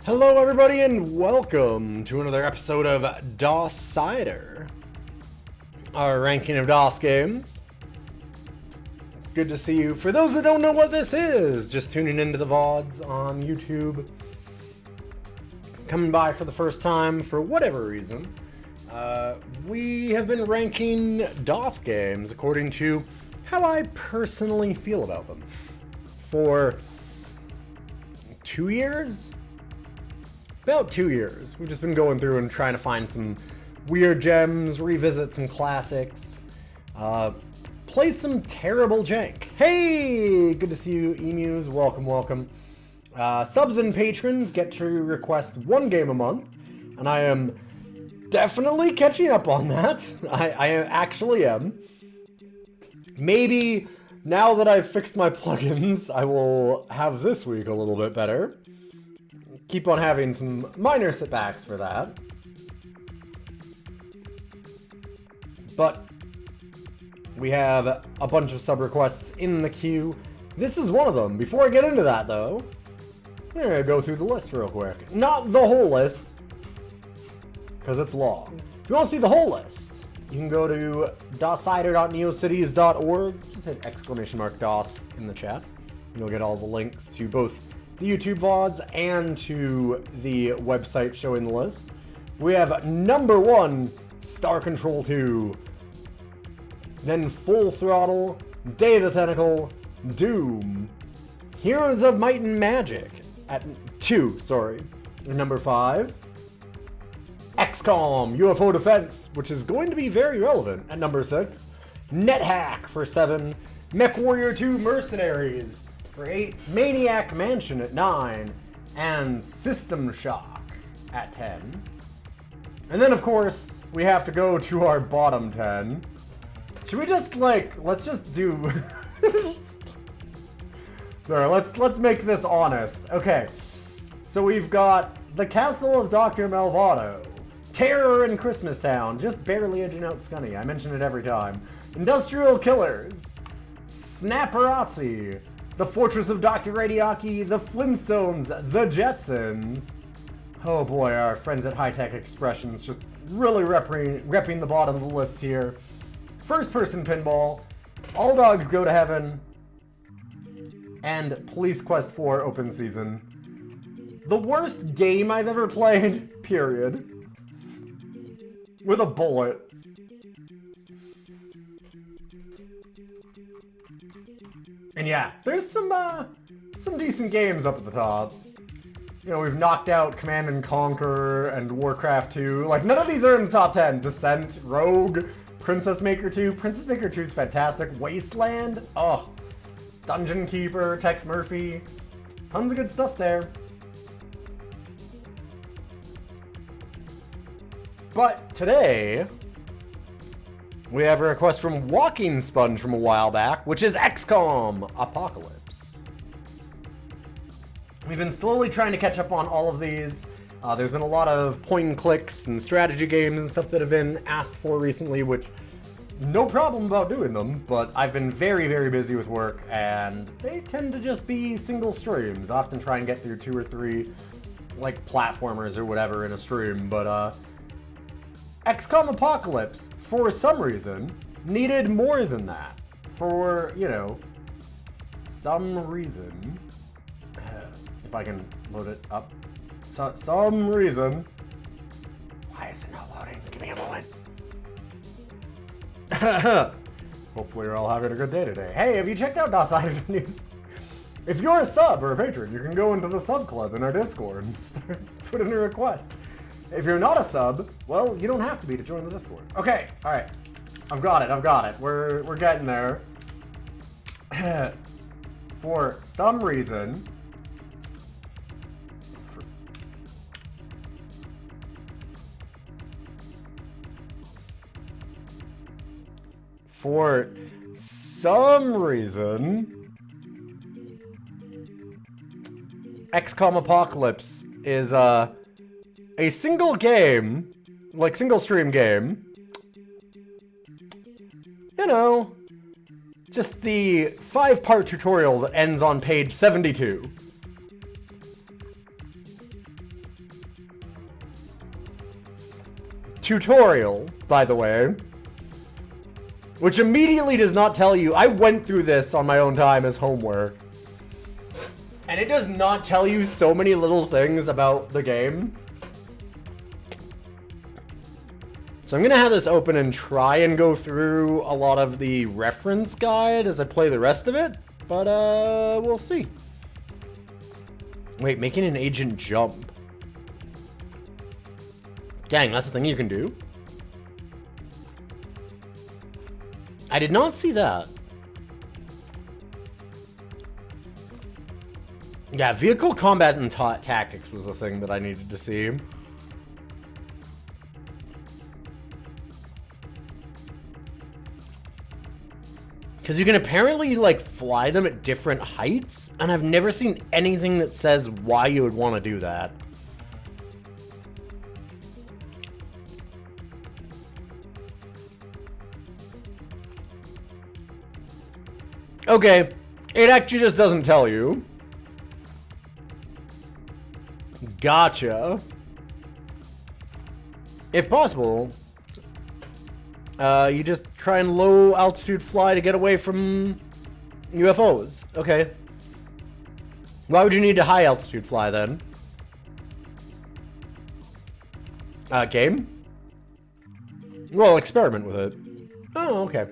Hello everybody and welcome to another episode of DOScider, our ranking of DOS games. Good to see you. For those that don't know what this is, just tuning into the VODs on YouTube, coming by for the first time for whatever reason, we have been ranking DOS games according to how I personally feel about them for 2 years? About 2 years. We've just been going through and trying to find some weird gems, revisit some classics, play some terrible jank. Hey! Good to see you, emus. Welcome, welcome. Subs and patrons get to request one game a month, and I am definitely catching up on that. I actually am. Maybe now that I've fixed my plugins, I will have this week a little bit better. Keep on having some minor setbacks for that. But we have a bunch of sub requests in the queue. This is one of them. Before I get into that though, I'm gonna go through the list real quick. Not the whole list, because it's long. If you want to see the whole list, you can go to DOScider.neocities.org. Just hit ! DOS in the chat. You'll get all the links to both the YouTube VODs and to the website showing the list. We have number 1, Star Control 2. Then Full Throttle, Day of the Tentacle, Doom, Heroes of Might and Magic at 2, sorry. Number 5, XCOM, UFO Defense, which is going to be very relevant at number 6. NetHack for 7, MechWarrior 2 Mercenaries for 8, Maniac Mansion at 9, and System Shock at 10. And then of course, we have to go to our bottom 10. Should we just let's just do... There, let's make this honest. Okay, so we've got The Castle of Dr. Malvado, Terror in Christmas Town, just barely edging out Scunny, I mention it every time, Industrial Killers, Snapperazzi, The Fortress of Dr. Radiaki, The Flintstones, The Jetsons. Oh boy, our friends at High Tech Expressions just really repping the bottom of the list here. First Person Pinball, All Dogs Go to Heaven, and Police Quest 4 Open Season. The worst game I've ever played, period. With a bullet. And yeah, there's some decent games up at the top. You know, we've knocked out Command & Conquer and Warcraft 2. Like, none of these are in the top 10. Descent, Rogue, Princess Maker 2. Princess Maker 2 is fantastic. Wasteland, oh. Dungeon Keeper, Tex Murphy. Tons of good stuff there. But today, we have a request from Walking Sponge from a while back, which is XCOM Apocalypse. We've been slowly trying to catch up on all of these. There's been a lot of point and clicks and strategy games and stuff that have been asked for recently, which no problem about doing them, but I've been very, very busy with work, and they tend to just be single streams. I often try and get through 2 or 3, like, platformers or whatever in a stream, but, XCOM Apocalypse, for some reason, needed more than that. For, you know, some reason. If I can load it up. Some reason. Why is it not loading? Give me a moment. Hopefully you're all having a good day today. Hey, have you checked out DOScider News? If you're a sub or a patron, you can go into the sub club in our Discord and put in a request. If you're not a sub, well, you don't have to be to join the Discord. Okay, all right. I've got it. We're getting there. For some reason, XCOM Apocalypse is a single game, like single stream game. You know, just the 5-part tutorial that ends on page 72. tutorial, by the way, which immediately does not tell you. I went through this on my own time as homework, and it does not tell you so many little things about the game. So I'm gonna have this open and try and go through a lot of the reference guide as I play the rest of it, but we'll see. Wait, making an agent jump. Dang, that's a thing you can do? I did not see that. Yeah, vehicle combat and tactics was the thing that I needed to see. Because you can apparently, like, fly them at different heights, and I've never seen anything that says why you would want to do that. Okay, it actually just doesn't tell you. Gotcha. If possible, you just try and low altitude fly to get away from UFOs. Okay. Why would you need to high altitude fly then? Game? Well, experiment with it. Oh, okay.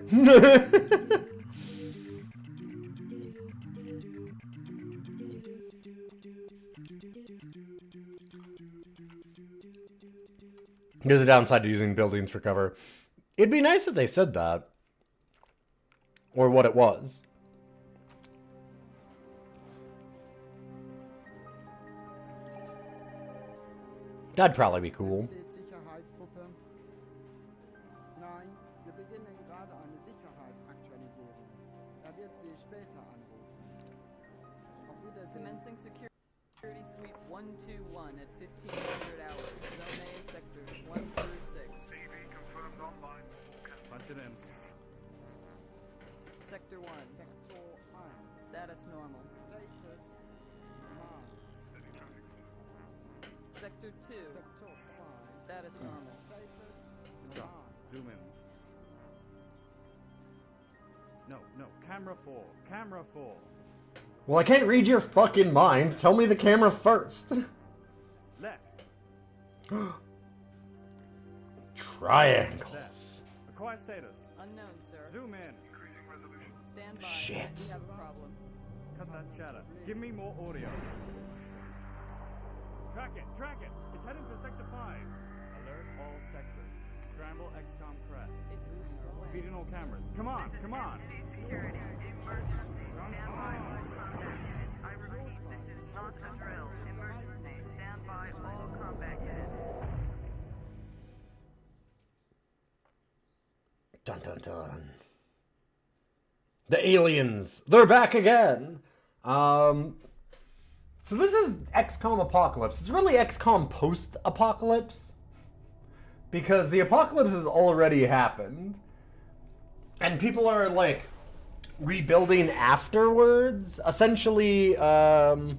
There's a downside to using buildings for cover. It'd be nice if they said that. Or what it was. That'd probably be cool. Commencing security suite 121 at 1500 hours. Zone A, sectors 1 through 6. CV confirmed online. Punch it in. Sector 1. Sector 1. Status normal. Status normal. Sector 2. Sector 2. Status normal. Status Stop. normal. Zoom in. No. Camera 4. Camera 4. Well, I can't read your fucking mind. Tell me the camera first. Left. Triangles. Acquire status. Unknown, sir. Zoom in. Increasing resolution. Stand by. Shit. We have a problem. Cut that chatter. Give me more audio. Track it. It's heading for Sector 5. Alert all sectors. Scramble XCOM crash. It's on our way. Feed in all cameras. Come on. Security. Emergency. Stand by all combat units. I repeat, this is not a drill. Emergency. Stand by all combat units. Dun dun dun. The aliens. They're back again. So this is XCOM Apocalypse. It's really XCOM post-apocalypse. Because the apocalypse has already happened. And people are, like, rebuilding afterwards. Essentially, the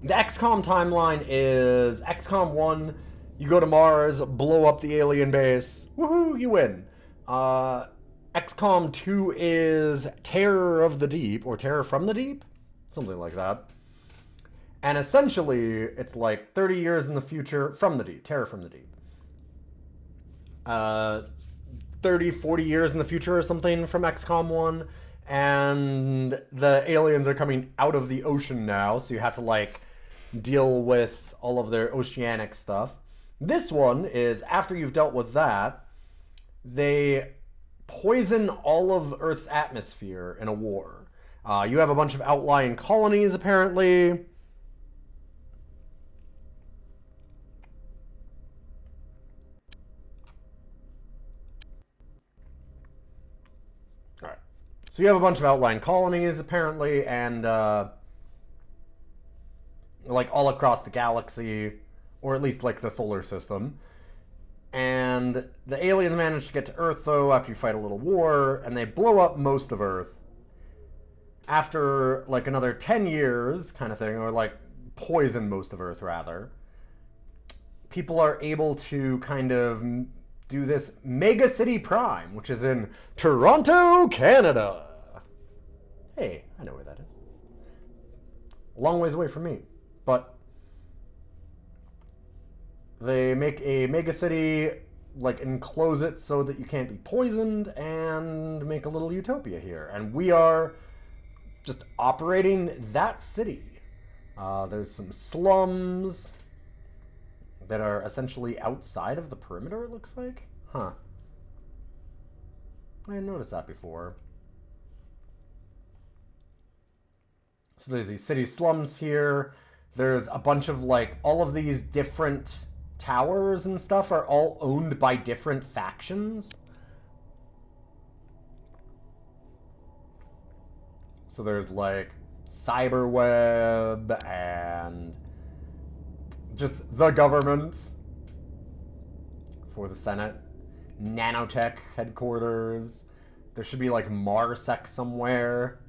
XCOM timeline is XCOM 1, you go to Mars, blow up the alien base. Woohoo, you win. XCOM 2 is Terror of the Deep, or Terror from the Deep? Something like that. And essentially, it's like 30 years in the future from the deep. Terror from the Deep. 30, 40 years in the future or something from XCOM 1. And the aliens are coming out of the ocean now, so you have to, like, deal with all of their oceanic stuff. This one is, after you've dealt with that, they poison all of Earth's atmosphere in a war. You have a bunch of outlying colonies, apparently. Alright. So you have a bunch of outlying colonies, apparently, and, like, all across the galaxy, or at least, like, the solar system. And the aliens manage to get to Earth, though, after you fight a little war, and they blow up most of Earth. After, like, another 10 years, kind of thing, or, like, poison most of Earth, rather, people are able to kind of do this Mega City Prime, which is in Toronto, Canada. Hey, I know where that is. A long ways away from me, but they make a mega city, like enclose it so that you can't be poisoned, and make a little utopia here. And we are just operating that city. There's some slums that are essentially outside of the perimeter, it looks like. Huh. I didn't notice that before. So there's these city slums here. There's a bunch of, like, all of these different towers and stuff are all owned by different factions. So there's, like, Cyberweb and just the government for the Senate. Nanotech headquarters. There should be, like, Marsec somewhere.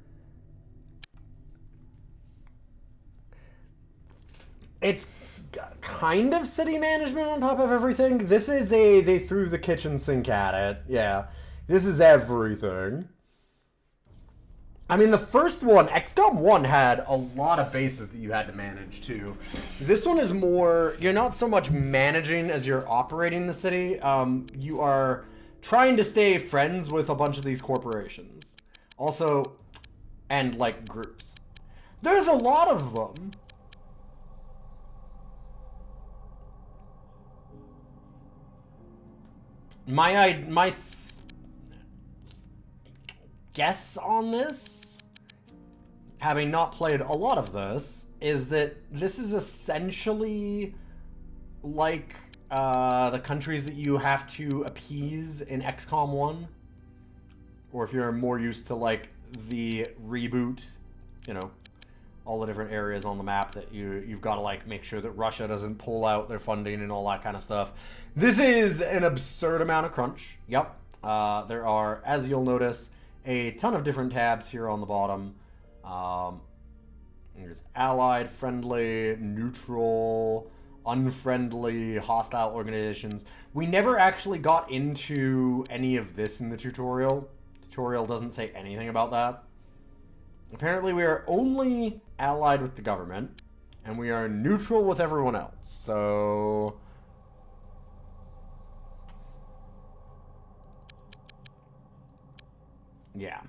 It's kind of city management on top of everything. This is they threw the kitchen sink at it. Yeah, this is everything. I mean, the first one, XCOM 1, had a lot of bases that you had to manage, too. This one is more, you're not so much managing as you're operating the city. You are trying to stay friends with a bunch of these corporations. Also, and, like, groups. There's a lot of them. My guess on this, having not played a lot of this, is that this is essentially like the countries that you have to appease in XCOM 1. Or if you're more used to, like, the reboot, you know, all the different areas on the map that you've got to, like, make sure that Russia doesn't pull out their funding and all that kind of stuff. This is an absurd amount of crunch. Yep. There are, as you'll notice, a ton of different tabs here on the bottom. There's allied, friendly, neutral, unfriendly, hostile organizations. We never actually got into any of this in the tutorial. The tutorial doesn't say anything about that. Apparently we are only allied with the government, and we are neutral with everyone else, so... yeah.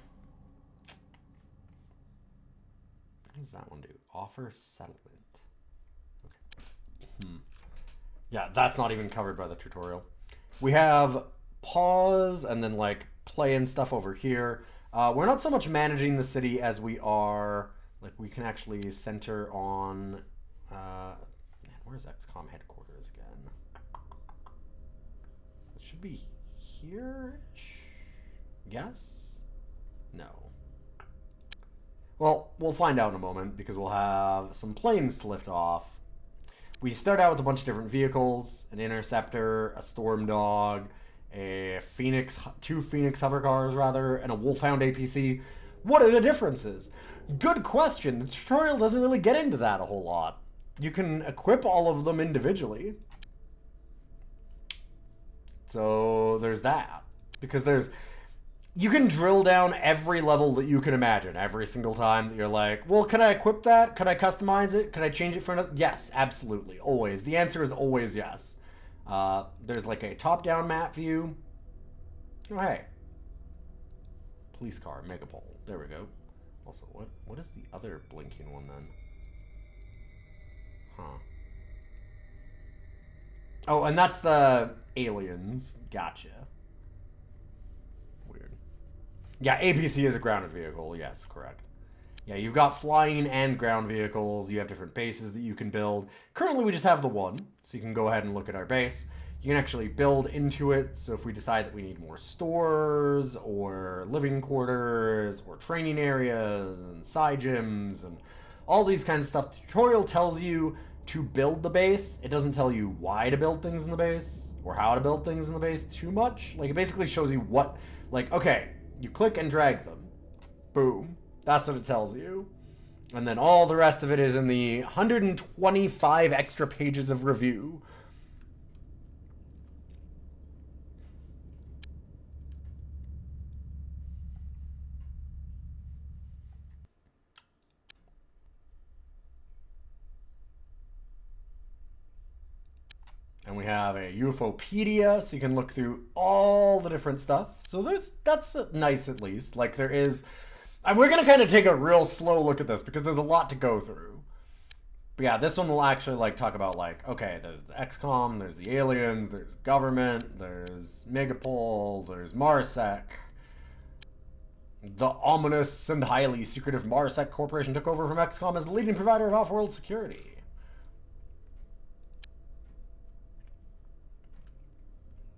What does that one do? Offer settlement. Okay. Yeah, that's not even covered by the tutorial. We have pause and then, like, play and stuff over here. We're not so much managing the city as we are, like, we can actually center on, man, where's XCOM headquarters again? It should be here-ish? Yes? No. Well, we'll find out in a moment, because we'll have some planes to lift off. We start out with a bunch of different vehicles, an interceptor, a storm dog, two Phoenix hover cars rather, and a Wolfhound APC. What are the differences? Good question. The tutorial doesn't really get into that a whole lot. You can equip all of them individually. So there's that. Because you can drill down every level that you can imagine every single time that you're like, well, can I equip that? Can I customize it? Can I change it for another? Yes, absolutely. Always. The answer is always yes. There's like a top-down map view. Oh, hey. Police car, Megapole. There we go. Also, what is the other blinking one then? Huh. Oh, and that's the aliens. Gotcha. Weird. Yeah, APC is a grounded vehicle. Yes, correct. Yeah, you've got flying and ground vehicles. You have different bases that you can build. Currently, we just have the one, so you can go ahead and look at our base. You can actually build into it, so if we decide that we need more stores, or living quarters, or training areas, and side gyms, and all these kinds of stuff, the tutorial tells you to build the base. It doesn't tell you why to build things in the base, or how to build things in the base too much. Like, it basically shows you what, like, okay, you click and drag them. Boom. That's what it tells you. And then all the rest of it is in the 125 extra pages of review. And we have a UFOpedia, so you can look through all the different stuff. So that's nice at least. Like there is... we're going to kind of take a real slow look at this because there's a lot to go through. But yeah, this one will actually like talk about like, okay, there's the XCOM, there's the aliens, there's government, there's Megapol, there's Marsec. The ominous and highly secretive Marsec Corporation took over from XCOM as the leading provider of off-world security.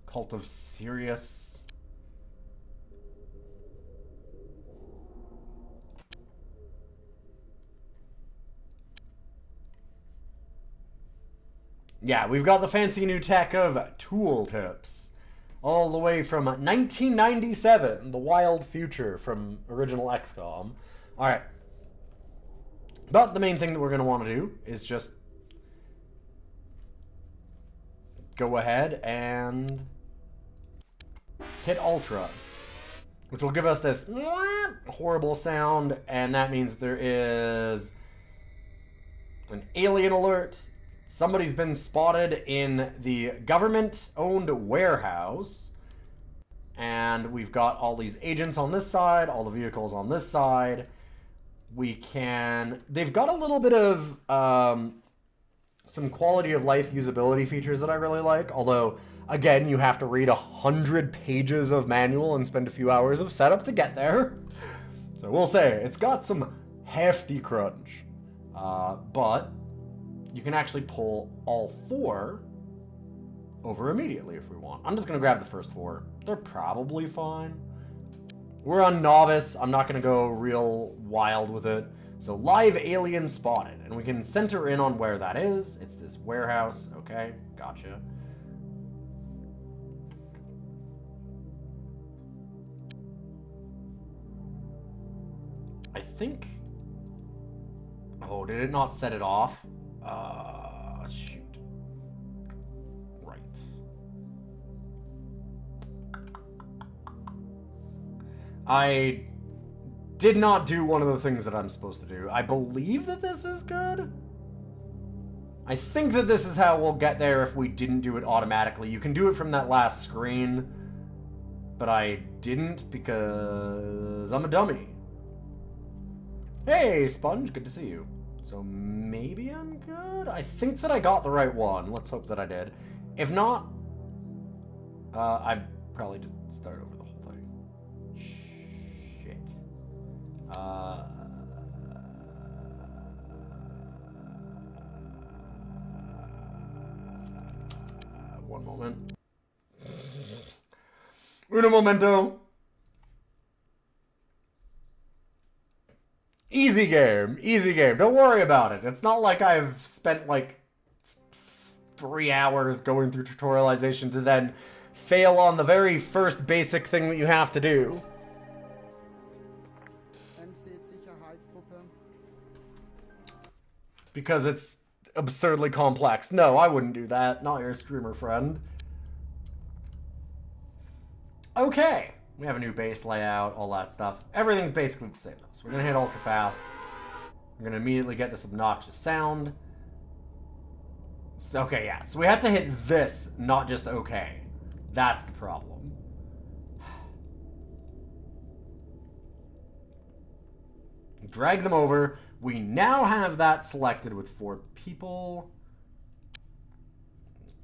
Cult of Sirius. Yeah, we've got the fancy new tech of tooltips. All the way from 1997, the wild future from original XCOM. Alright. But the main thing that we're going to want to do is just go ahead and hit Ultra, which will give us this horrible sound, and that means there is an alien alert. Somebody's been spotted in the government-owned warehouse. And we've got all these agents on this side, all the vehicles on this side. They've got a little bit of some quality of life usability features that I really like. Although, again, you have to read 100 pages of manual and spend a few hours of setup to get there. So we'll say, it's got some hefty crunch. But you can actually pull all 4 over immediately if we want. I'm just going to grab the first 4. They're probably fine. We're on novice. I'm not going to go real wild with it. So live alien spotted. And we can center in on where that is. It's this warehouse. Okay, gotcha. I think... Oh, did it not set it off? Shoot. Right. I did not do one of the things that I'm supposed to do. I believe that this is good. I think that this is how we'll get there if we didn't do it automatically. You can do it from that last screen, but I didn't because I'm a dummy. Hey, Sponge, good to see you. So maybe I'm good? I think that I got the right one. Let's hope that I did. If not, I'd probably just start over the whole thing. Shit. One moment. Uno momento. Easy game, easy game. Don't worry about it. It's not like I've spent like 3 hours going through tutorialization to then fail on the very first basic thing that you have to do. MC Sicherheitstruppe. Because it's absurdly complex. No, I wouldn't do that. Not your streamer friend. Okay. We have a new base layout, all that stuff. Everything's basically the same though. So we're gonna hit ultra fast. We're gonna immediately get this obnoxious sound. So, okay, yeah. So we had to hit this, not just okay. That's the problem. Drag them over. We now have that selected with 4 people.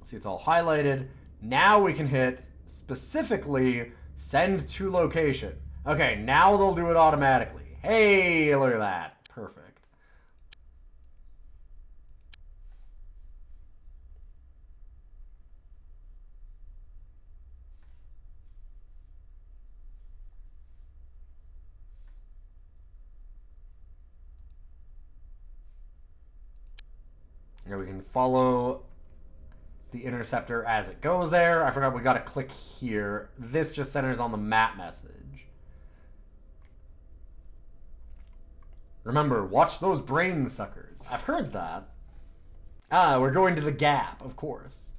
See, it's all highlighted. Now we can hit specifically send to location. Okay, now they'll do it automatically. Hey, look at that. Perfect. Now we can follow the interceptor as it goes there. I forgot we got to click here. This just centers on the map message. Remember, watch those brain suckers. I've heard that. Ah, we're going to the gap, of course.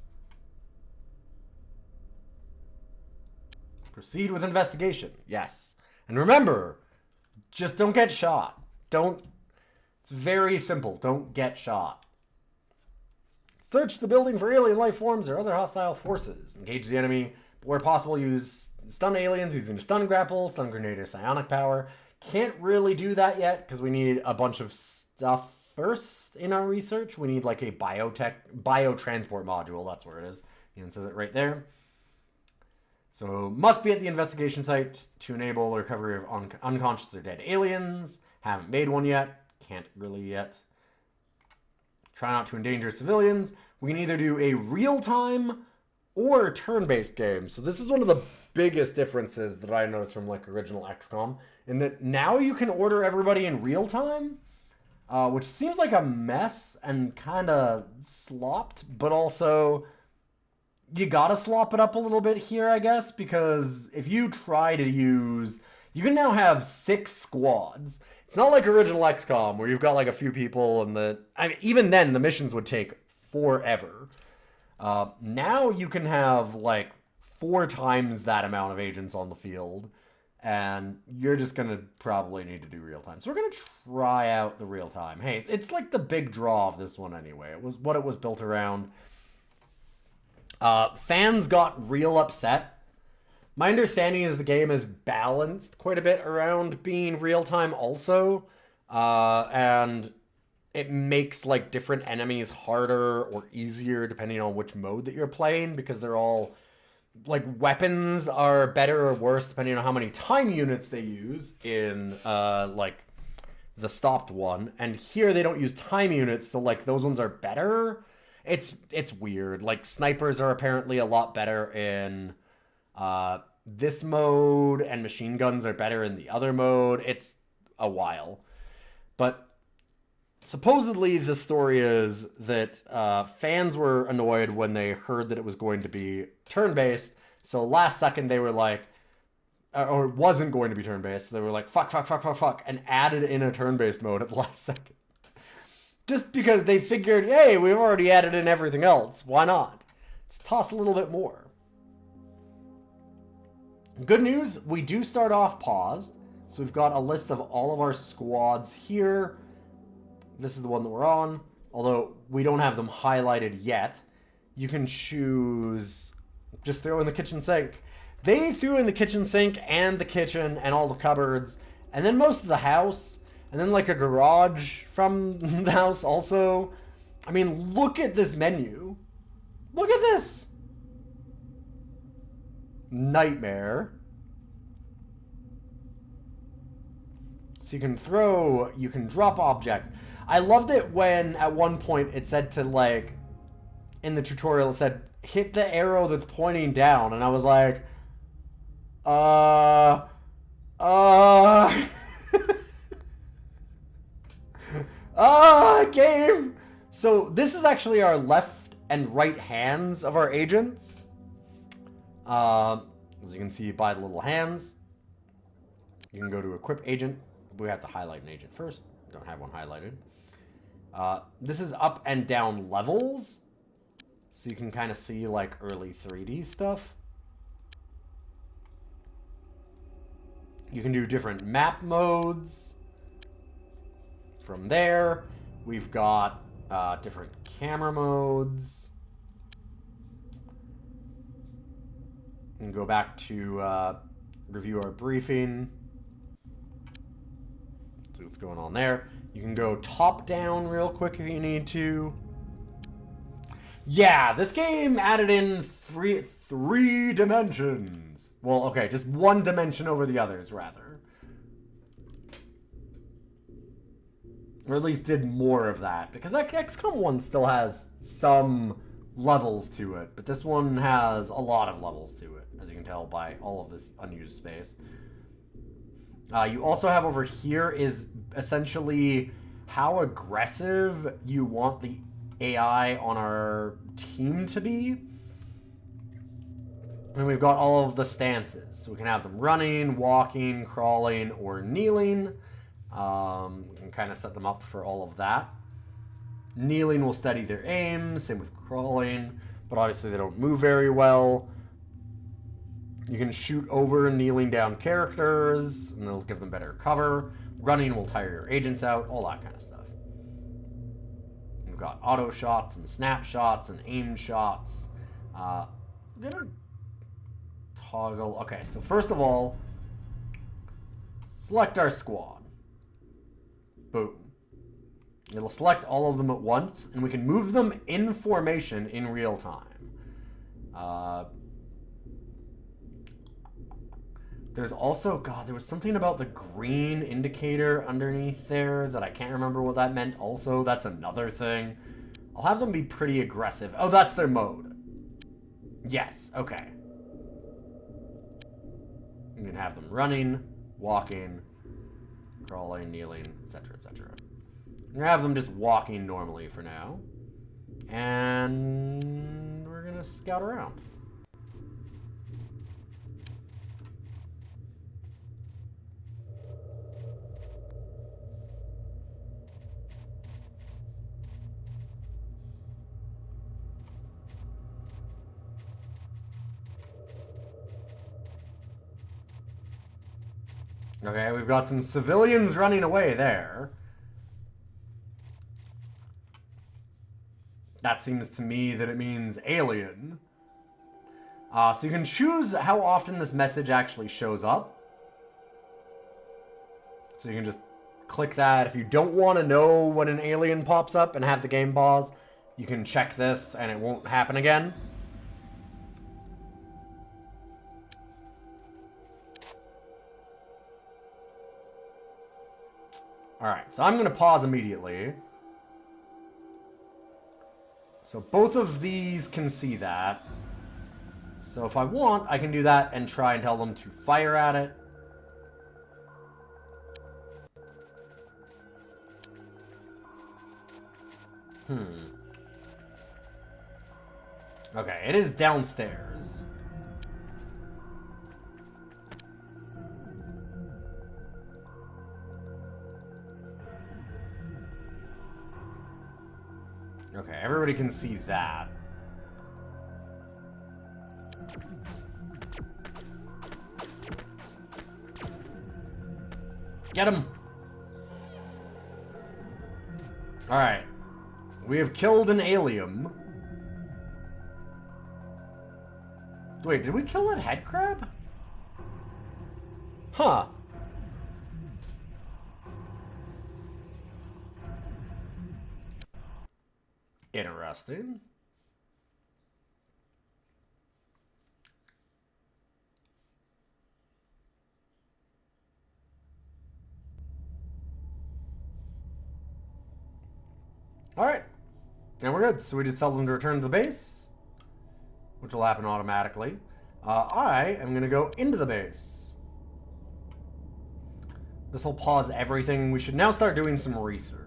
Proceed with investigation. Yes. And remember, just don't get shot. Don't... It's very simple. Don't get shot. Search the building for alien life forms or other hostile forces. Engage the enemy, but where possible, use stun aliens using a stun grapple, stun grenade, or psionic power. Can't really do that yet because we need a bunch of stuff first in our research. We need like a biotransport module. That's where it is. It says it right there. So must be at the investigation site to enable the recovery of unconscious or dead aliens. Haven't made one yet. Can't really yet. Try not to endanger civilians. We can either do a real-time or turn-based game. So this is one of the biggest differences that I noticed from like original XCOM, in that now you can order everybody in real time, which seems like a mess and kind of slopped, but also you gotta slop it up a little bit here, I guess, because if you try to use, you can now have 6 squads. It's not like original XCOM where you've got like a few people and even then the missions would take forever. Now you can have like 4 times that amount of agents on the field, and you're just going to probably need to do real time. So we're going to try out the real time. Hey, it's like the big draw of this one anyway. It was what it was built around. Fans got real upset. My understanding is the game is balanced quite a bit around being real time also, and it makes like different enemies harder or easier depending on which mode that you're playing, because they're all like, weapons are better or worse depending on how many time units they use in like the stopped one, and here they don't use time units, so like those ones are better. It's weird. Like snipers are apparently a lot better in this mode, and machine guns are better in the other mode. It's a while, but supposedly the story is that fans were annoyed when they heard that it was going to be turn-based. So last second they were like, or it wasn't going to be turn-based. So they were like, fuck, and added in a turn-based mode at the last second. Just because they figured, hey, we've already added in everything else. Why not? Just toss a little bit more. Good news, we do start off paused. So we've got a list of all of our squads here. This is the one that we're on, although we don't have them highlighted yet. You can choose, just throw in the kitchen sink. They threw in the kitchen sink and the kitchen and all the cupboards, and then most of the house, and then like a garage from the house also. I mean, look at this menu. Look at this. Nightmare. So you can drop objects. I loved it when at one point it said to, like, in the tutorial it said, hit the arrow that's pointing down, and I was like, game! So this is actually our left and right hands of our agents. As you can see by the little hands. You can go to equip agent. We have to highlight an agent first. Don't have one highlighted. This is up and down levels. So you can kind of see like early 3D stuff. You can do different map modes. From there, we've got different camera modes. And go back to review our briefing. See what's going on there. You can go top down real quick if you need to. Yeah, this game added in three dimensions. Well, okay, just one dimension over the others, rather. Or at least did more of that. Because XCOM 1 still has some levels to it. But this one has a lot of levels to it, as you can tell by all of this unused space. You also have over here is essentially how aggressive you want the AI on our team to be. And we've got all of the stances. So we can have them running, walking, crawling, or kneeling. We can kind of set them up for all of that. Kneeling will steady their aim, same with crawling, but obviously they don't move very well. You can shoot over kneeling down characters, and it'll give them better cover. Running will tire your agents out, all that kind of stuff. we've got auto shots and snapshots and aim shots. I'm gonna toggle. Okay, so first of all, select our squad. Boom. It'll select all of them at once, and we can move them in formation in real time. There's also, God, there was something about the green indicator underneath there that I can't remember what that meant. Also, that's another thing. I'll have them be pretty aggressive. Oh, that's their mode. Yes, okay. You can have them running, walking, crawling, kneeling, etc., etc. I'm gonna have them just walking normally for now. And we're gonna scout around. Okay, we've got some civilians running away there. That seems to me that it means alien. So you can choose how often this message actually shows up. So you can just click that. If you don't want to know when an alien pops up and have the game pause, you can check this and it won't happen again. Alright, so I'm going to pause immediately. So both of these can see that. So if I want, I can do that and try and tell them to fire at it. Okay, it is downstairs. Okay, everybody can see that. Get him! Alright. We have killed an alien. Wait, did we kill that head crab? Huh. Interesting. Alright. And we're good. So we just tell them to return to the base, which will happen automatically. I am going to go into the base. This will pause everything. We should now start doing some research.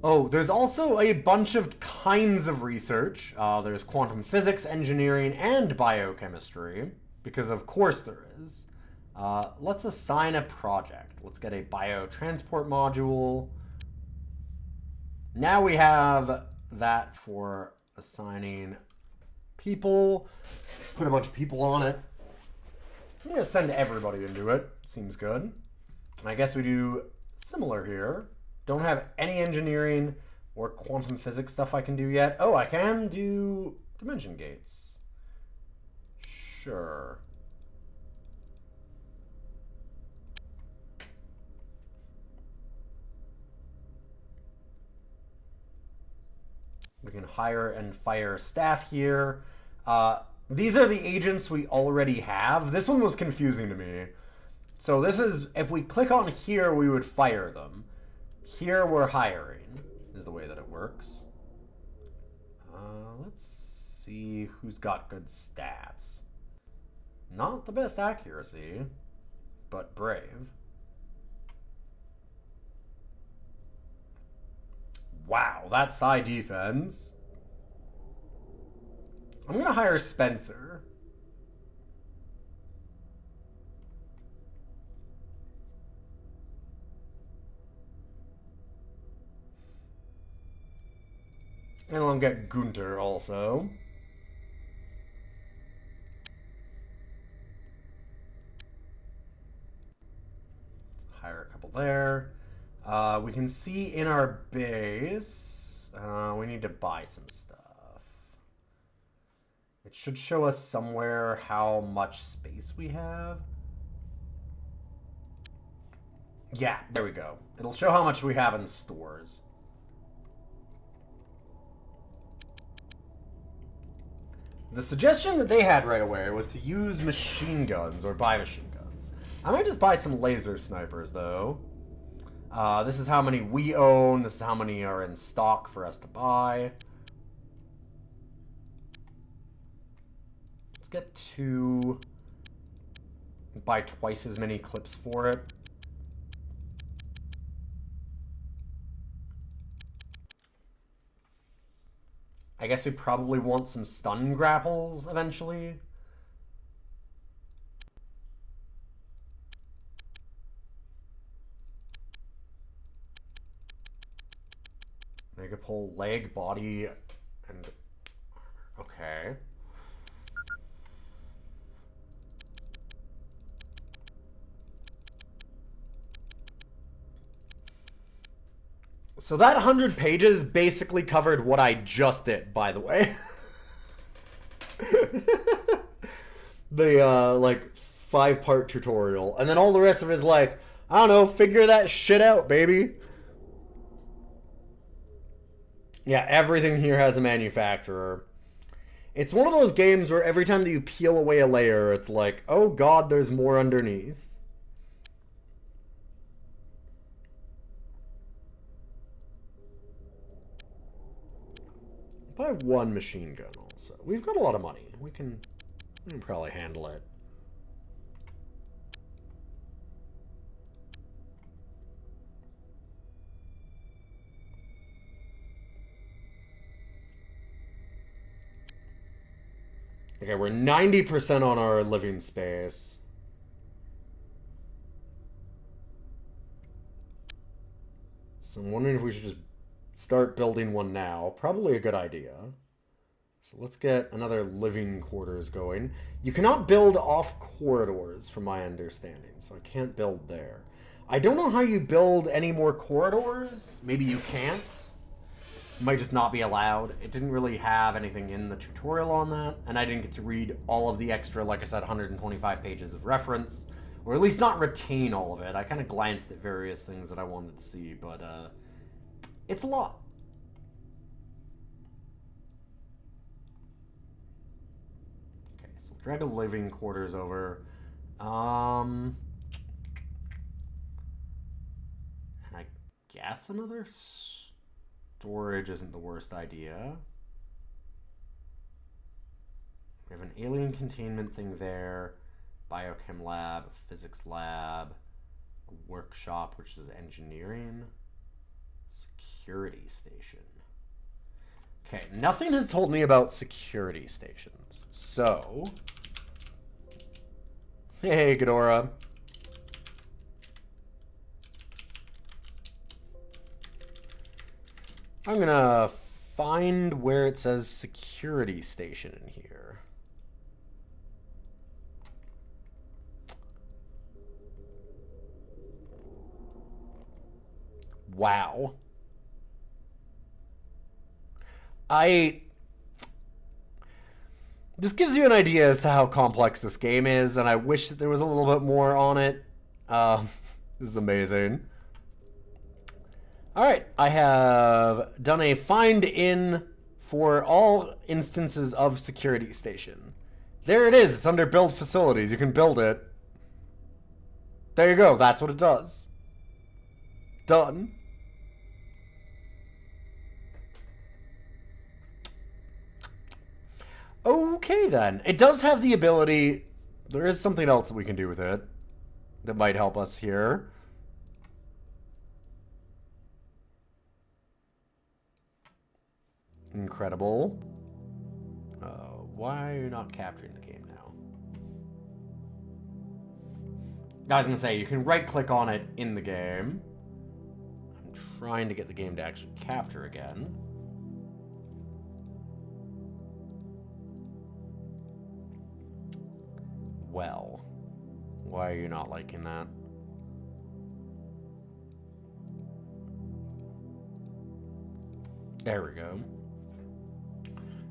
Oh, there's also a bunch of kinds of research. There's quantum physics, engineering, and biochemistry, because of course there is. Let's assign a project. Let's get a biotransport module. Now we have that for assigning people. Put a bunch of people on it. I'm going to send everybody into it. Seems good. And I guess we do similar here. Don't have any engineering or quantum physics stuff I can do yet. Oh, I can do dimension gates. Sure. We can hire and fire staff here. These are the agents we already have. This one was confusing to me. So this is, if we click on here, we would fire them. Here we're hiring, is the way that it works. Let's see who's got good stats. Not the best accuracy, but brave. Wow, that's psi defense. I'm gonna hire Spencer. And I'll get Gunter also. Hire a couple there. We can see in our base, we need to buy some stuff. It should show us somewhere how much space we have. Yeah, there we go. It'll show how much we have in stores. The suggestion that they had right away was to use machine guns or buy machine guns. I might just buy some laser snipers, though. This is how many we own. This is how many are in stock for us to buy. Let's get 2. Buy twice as many clips for it. I guess we probably want some stun grapples eventually. Mega pull, leg, body, and... Okay. So that 100 pages basically covered what I just did, by the way. The, like, 5-part tutorial. And then all the rest of it is like, I don't know, figure that shit out, baby. Yeah, everything here has a manufacturer. It's one of those games where every time that you peel away a layer, it's like, oh god, there's more underneath. Buy 1 machine gun also. We've got a lot of money. We can probably handle it. Okay, we're 90% on our living space. So I'm wondering if we should just start building one now. Probably a good idea. So let's get another living quarters going. You cannot build off corridors, from my understanding, so I can't build there. I don't know how you build any more corridors. Maybe you can't. It might just not be allowed. It didn't really have anything in the tutorial on that, and I didn't get to read all of the extra, like I said, 125 pages of reference, or at least not retain all of it. I kind of glanced at various things that I wanted to see, but it's a lot. Okay, so drag a living quarters over. And I guess another storage isn't the worst idea. We have an alien containment thing there, biochem lab, physics lab, a workshop, which is engineering, security station. Okay, nothing has told me about security stations. So, hey, Ghidorah. I'm gonna find where it says security station in here. Wow. This gives you an idea as to how complex this game is, and I wish that there was a little bit more on it. This is amazing. Alright, I have done a find in for all instances of security station. There it is, it's under build facilities, you can build it. There you go, that's what it does. Done. Okay then, it does have the ability, there is something else that we can do with it that might help us here. Incredible. Why are you not capturing the game now? I was gonna say, you can right click on it in the game. I'm trying to get the game to actually capture again. Well, why are you not liking that? There we go.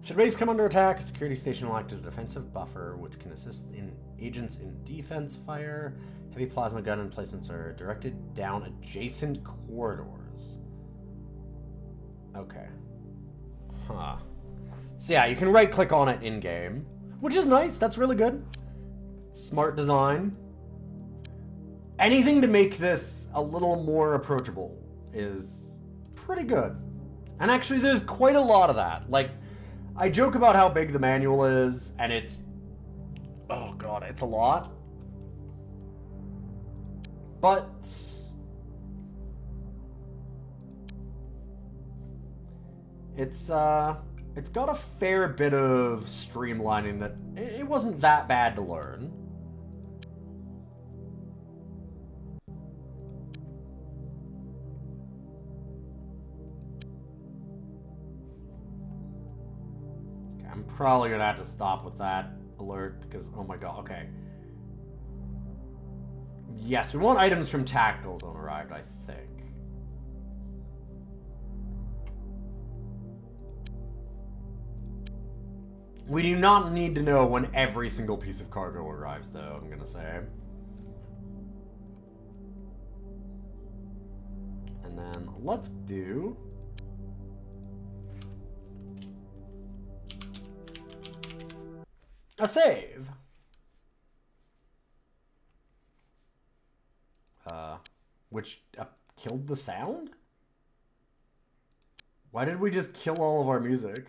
Should base come under attack, a security station will act as a defensive buffer, which can assist in agents in defense fire. Heavy plasma gun emplacements are directed down adjacent corridors. Okay. Huh. So yeah, you can right-click on it in-game, which is nice. That's really good. Smart design. Anything to make this a little more approachable is pretty good. And actually, there's quite a lot of that. Like, I joke about how big the manual is, and it's... oh god, it's a lot. But... it's got a fair bit of streamlining that it wasn't that bad to learn. Okay, I'm probably gonna have to stop with that alert because, oh my god, okay. Yes, we want items from Tactical Zone arrived, I think. We do not need to know when every single piece of cargo arrives, though, I'm gonna say. And then let's do... a save. Which killed the sound? Why did we just kill all of our music?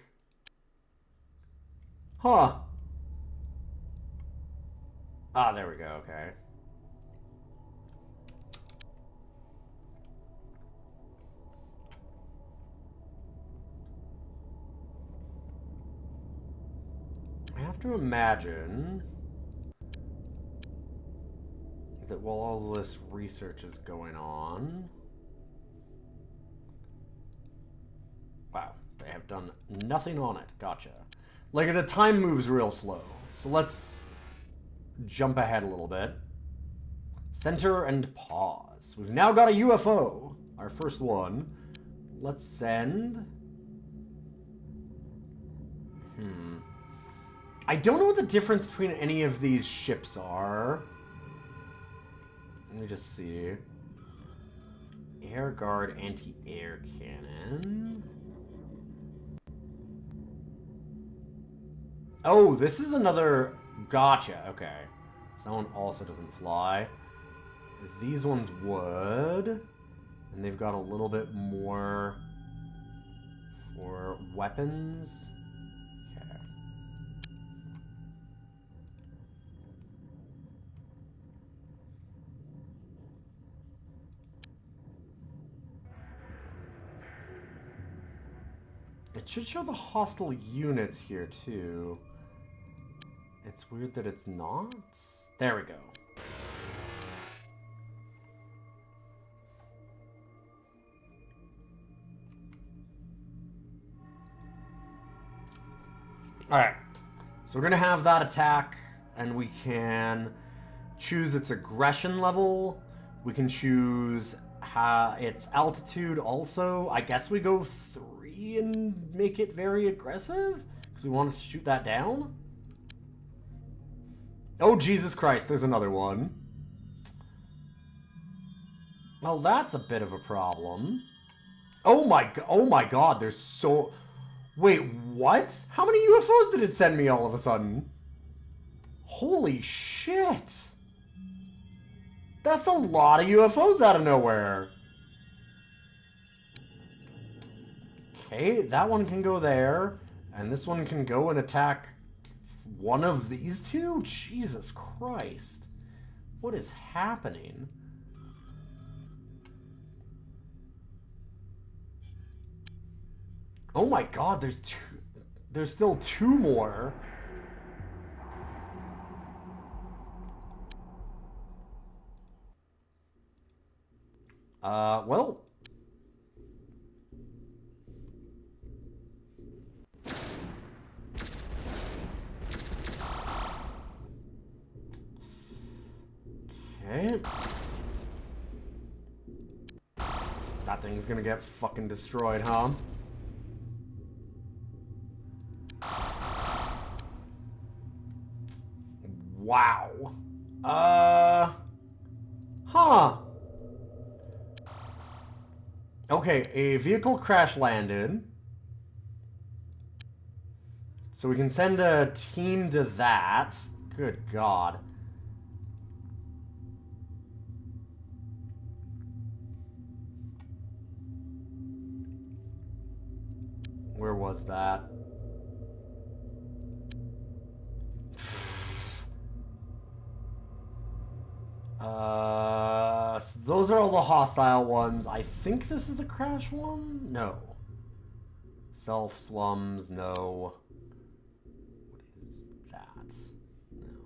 Huh. Ah, there we go, okay. I have to imagine that while all this research is going on... wow, they have done nothing on it. Gotcha. Like, the time moves real slow. So let's jump ahead a little bit. Center and pause. We've now got a UFO. Our first one. Let's send... I don't know what the difference between any of these ships are. Let me just see. Air Guard anti-air cannon. Oh, this is another... gotcha, okay. So that one also doesn't fly. These ones would. And they've got a little bit more for weapons. Okay. It should show the hostile units here, too. It's weird that it's not. There we go. Alright. So we're going to have that attack, and we can choose its aggression level. We can choose its altitude also. I guess we go 3 and make it very aggressive? Because we want to shoot that down? Oh, Jesus Christ, there's another one. Well, that's a bit of a problem. Oh my god, there's so... wait, what? How many UFOs did it send me all of a sudden? Holy shit. That's a lot of UFOs out of nowhere. Okay, that one can go there. And this one can go and attack one of these two? Jesus Christ. What is happening? Oh my god, there's still 2 more. Well. Okay. That thing's gonna get fucking destroyed, huh? Wow. Huh. Okay, a vehicle crash landed. So we can send a team to that. Good God. Where was that? So those are all the hostile ones. I think this is the crash one? No. Self slums, no. What is that? No.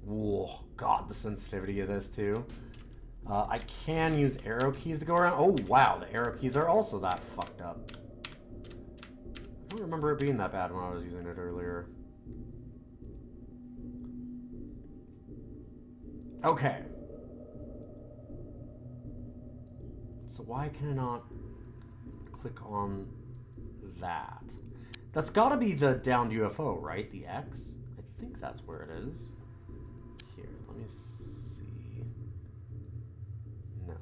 Whoa, God, the sensitivity of this too. I can use arrow keys to go around. Oh, wow, the arrow keys are also that fucked up. I don't remember it being that bad when I was using it earlier. Okay. So why can I not click on that? That's gotta be the downed UFO, right? The X? I think that's where it is. Here, let me see. No.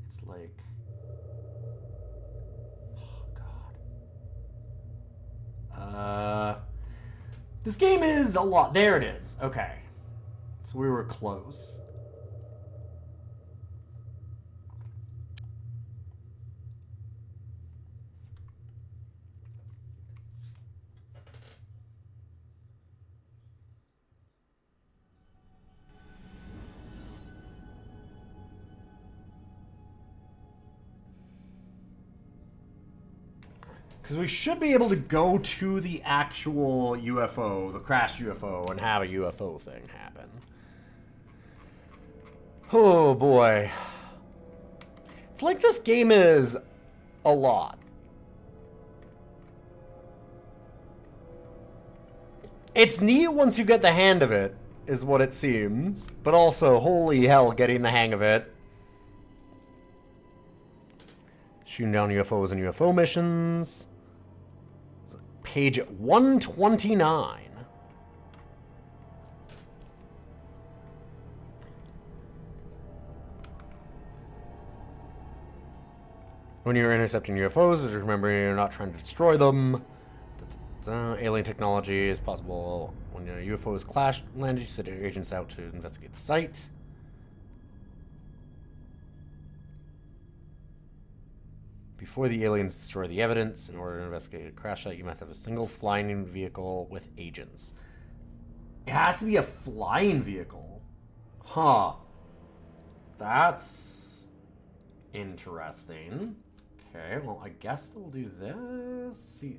It's like... Oh, God. This game is a lot. There it is. Okay. So we were close. Because we should be able to go to the actual UFO, the crashed UFO, and have a UFO thing happen. Oh boy. It's like this game is a lot. It's neat once you get the hang of it, is what it seems. But also, holy hell, getting the hang of it. Shooting down UFOs and UFO missions. Page 129. When you're intercepting UFOs, just remember you're not trying to destroy them. Alien technology is possible when a UFO is clashed, landed, you send your agents out to investigate the site. Before the aliens destroy the evidence, in order to investigate a crash site, you must have a single flying vehicle with agents. It has to be a flying vehicle. Huh. That's interesting. Okay, well, I guess they'll do this. See.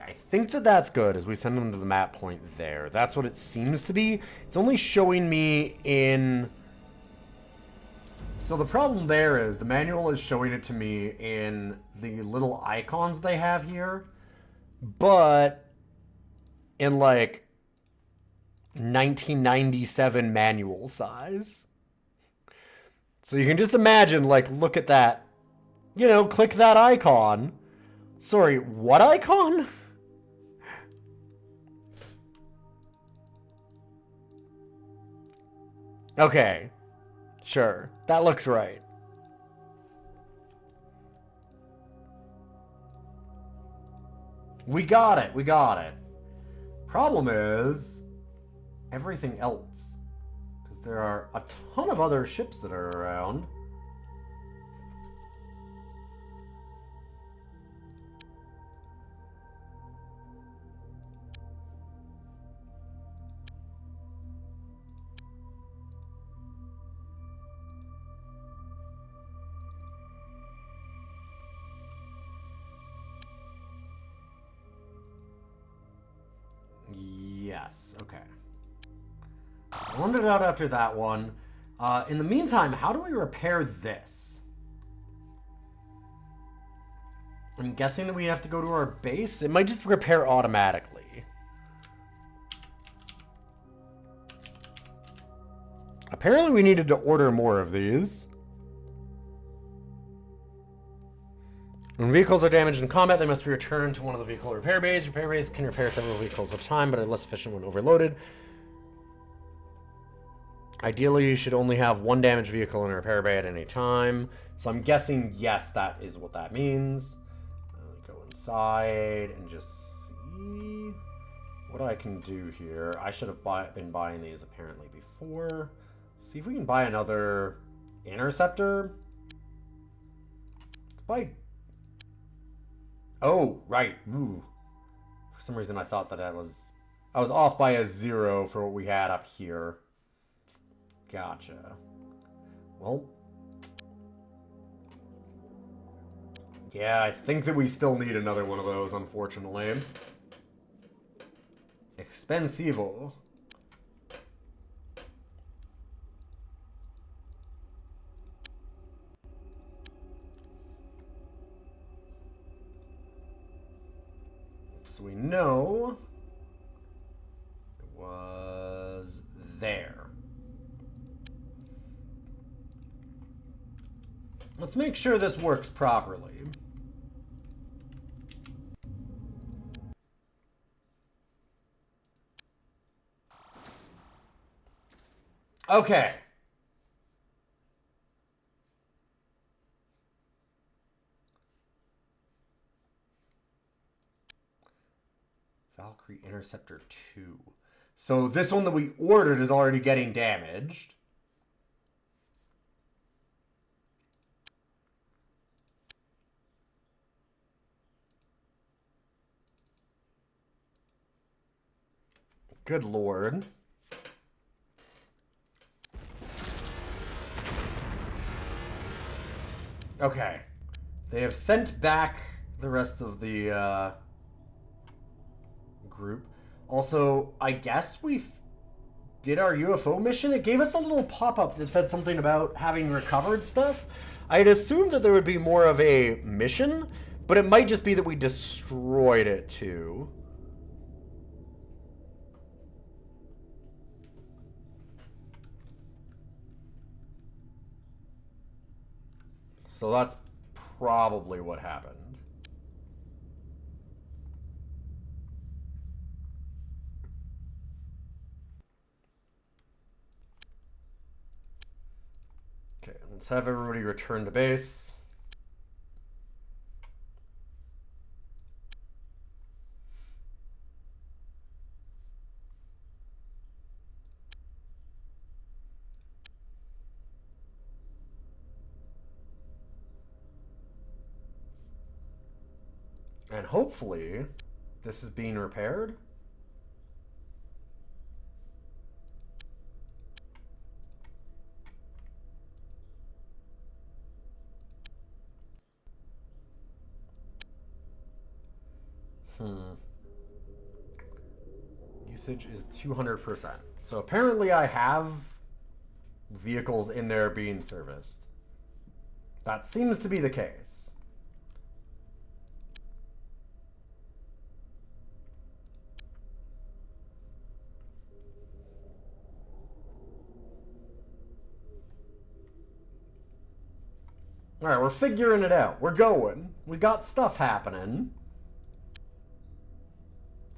I think that that's good as we send them to the map point there. That's what it seems to be. It's only showing me in... So the problem there is the manual is showing it to me in the little icons they have here, but in like 1997 manual size. So you can just imagine, like, look at that. You know, click that icon. Sorry, what icon? Okay, sure. That looks right. We got it. We got it. Problem is everything else. Because there are a ton of other ships that are around. Yes, okay. I wandered out after that one. In the meantime, how do we repair this? I'm guessing that we have to go to our base. It might just repair automatically. Apparently we needed to order more of these. When vehicles are damaged in combat, they must be returned to one of the vehicle repair bays. Repair bays can repair several vehicles at a time, but are less efficient when overloaded. Ideally, you should only have one damaged vehicle in a repair bay at any time. So I'm guessing, yes, that is what that means. Go inside and just see what I can do here. I should have been buying these apparently before. See if we can buy another interceptor. Let's buy... Oh, right. Ooh. For some reason I thought that I was off by a 0 for what we had up here. Gotcha. Well, yeah, I think that we still need another one of those, unfortunately. Expensivo. So we know it was there. Let's make sure this works properly. Okay. Valkyrie Interceptor 2. So this one that we ordered is already getting damaged. Good lord. Okay. They have sent back the rest of the group. Also, I guess we did our UFO mission. It gave us a little pop-up that said something about having recovered stuff. I had assumed that there would be more of a mission, but it might just be that we destroyed it too. So that's probably what happened. Okay, let's have everybody return to base. And hopefully, this is being repaired. Usage is 200%. So apparently I have vehicles in there being serviced. That seems to be the case. Alright, we're figuring it out. We're going. We got stuff happening.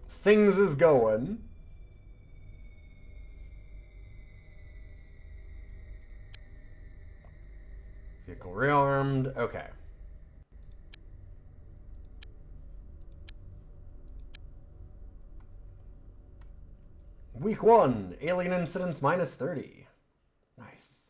Things is going. Vehicle rearmed. Okay. Week 1. Alien incidents minus 30. Nice.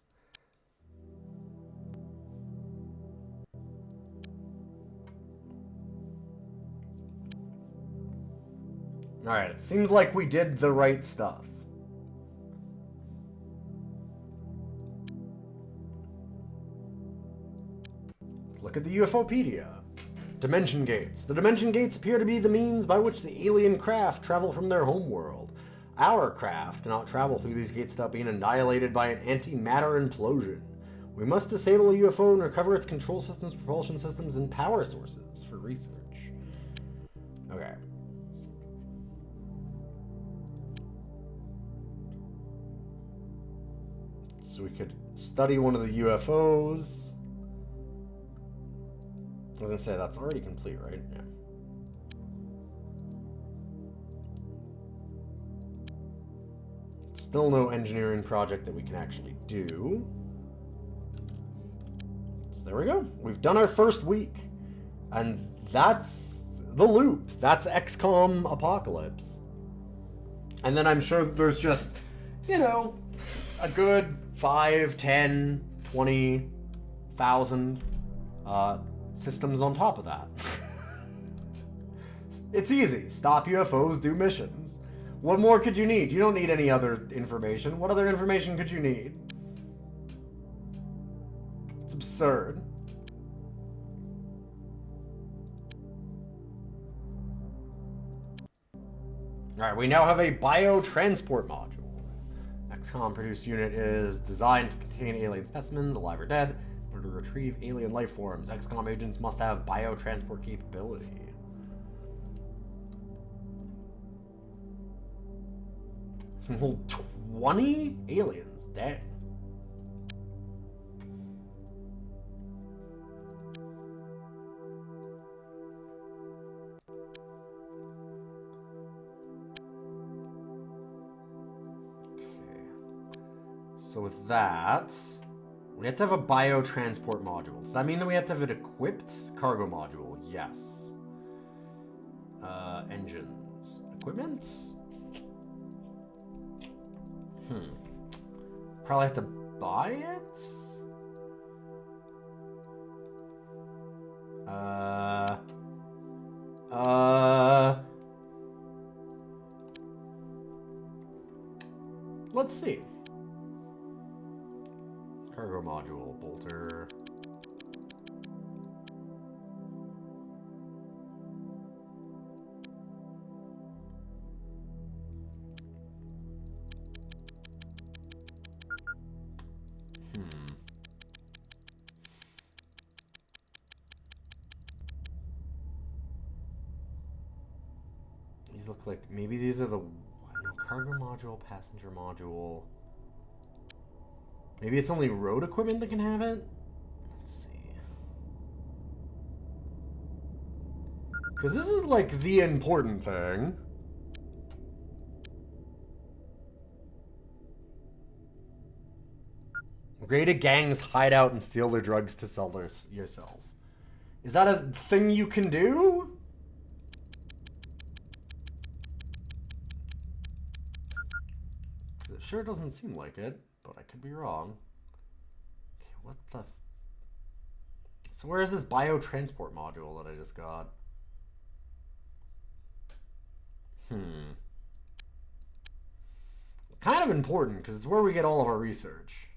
Alright, it seems like we did the right stuff. Look at the UFOpedia. Dimension gates. The dimension gates appear to be the means by which the alien craft travel from their homeworld. Our craft cannot travel through these gates without being annihilated by an antimatter implosion. We must disable a UFO and recover its control systems, propulsion systems, and power sources for research. Okay. So we could study one of the UFOs. I was gonna say that's already complete, right? Yeah. Still no engineering project that we can actually do. So there we go. We've done our first week. And that's the loop. That's XCOM Apocalypse. And then I'm sure there's just, you know, a good 5, 10, 20,000 systems on top of that. It's easy. Stop UFOs, do missions. What more could you need? You don't need any other information. What other information could you need? It's absurd. Alright, we now have a biotransport module. XCOM produced unit is designed to contain alien specimens, alive or dead, in order to retrieve alien life forms. XCOM agents must have biotransport capability. Well, 20 aliens, dang. So with that, we have to have a biotransport module. Does that mean that we have to have an equipped cargo module? Yes. Engines. Equipment? Probably have to buy it? Let's see. Cargo module, bolter. These look like, maybe these are the, cargo module, passenger module. Maybe it's only road equipment that can have it? Let's see. Because this is like the important thing. Raid a gang's hideout and steal their drugs to sell yourself. Is that a thing you can do? It sure doesn't seem like it. But I could be wrong. Okay, what the... So where is this biotransport module that I just got? Kind of important, because it's where we get all of our research.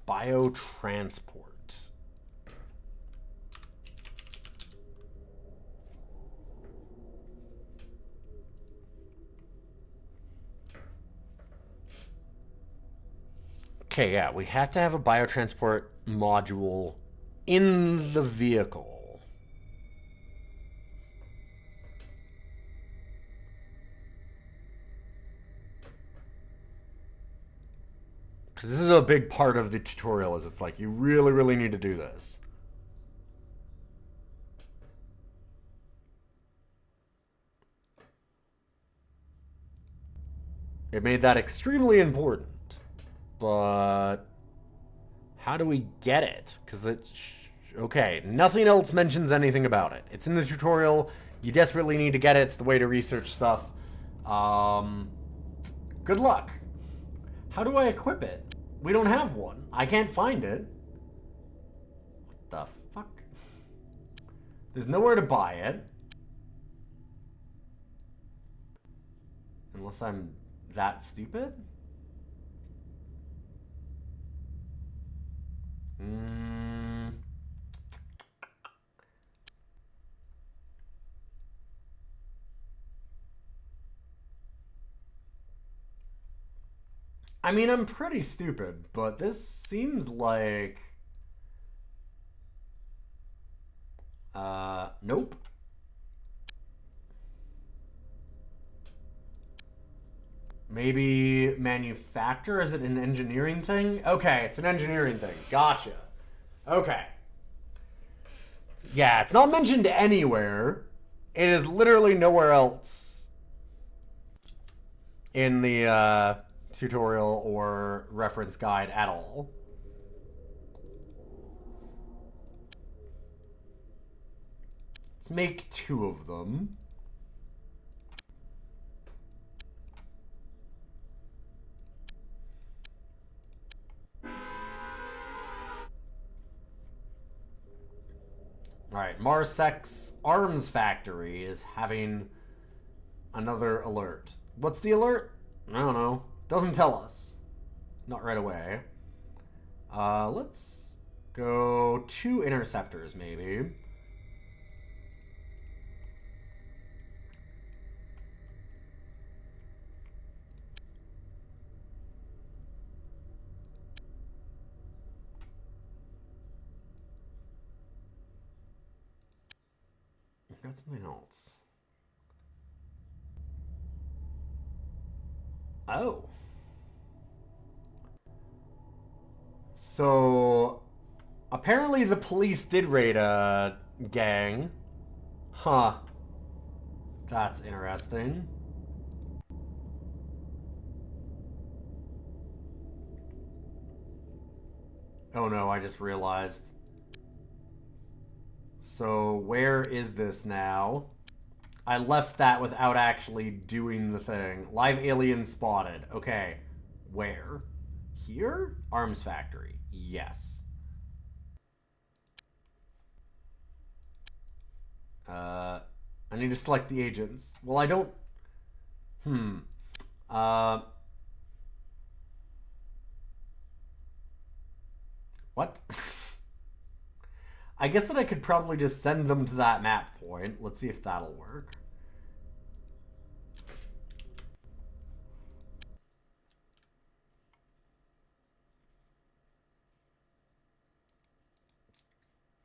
Biotransport. Okay, yeah, we have to have a biotransport module in the vehicle. Because this is a big part of the tutorial, is it's like, you really, really need to do this. It made that extremely important. But how do we get it? Because okay, nothing else mentions anything about it. It's in the tutorial. You desperately need to get it. It's the way to research stuff. Good luck. How do I equip it? We don't have one. I can't find it. What the fuck? There's nowhere to buy it. Unless I'm that stupid? I mean, I'm pretty stupid, but this seems like... nope. Maybe manufacture? Is it an engineering thing? Okay, it's an engineering thing. Gotcha. Okay. Yeah, it's not mentioned anywhere. It is literally nowhere else in the tutorial or reference guide at all. Let's make 2 of them. Alright, Marsec's Arms Factory is having another alert. What's the alert? I don't know. Doesn't tell us. Not right away. Let's go 2 interceptors, maybe. I've got something else. Oh. So, apparently the police did raid a gang. Huh. That's interesting. Oh no, I just realized. So, where is this now? I left that without actually doing the thing. Live alien spotted. Okay. Where? Here? Arms factory. Yes. I need to select the agents. Well, I don't... What? I guess that I could probably just send them to that map point. Let's see if that'll work.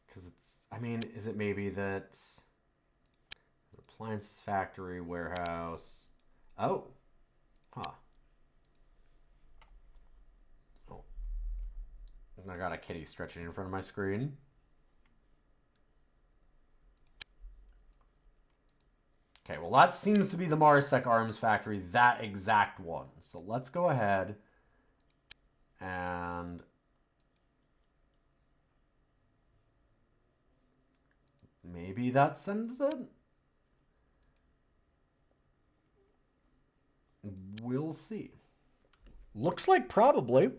Because it's... I mean, is it maybe that... Appliance factory, warehouse... Oh. Huh. Oh. I got a kitty stretching in front of my screen. Okay, well that seems to be the Marsec Arms Factory, that exact one. So let's go ahead and maybe that sends it? We'll see. Looks like probably.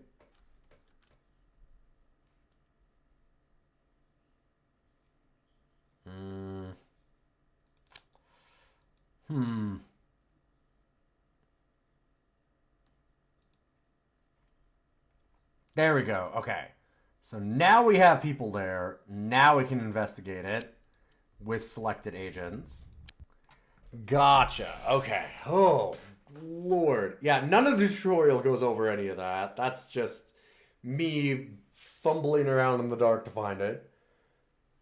There we go. Okay. So now we have people there. Now we can investigate it with selected agents. Gotcha. Okay. Oh, Lord. Yeah, none of the tutorial goes over any of that. That's just me fumbling around in the dark to find it.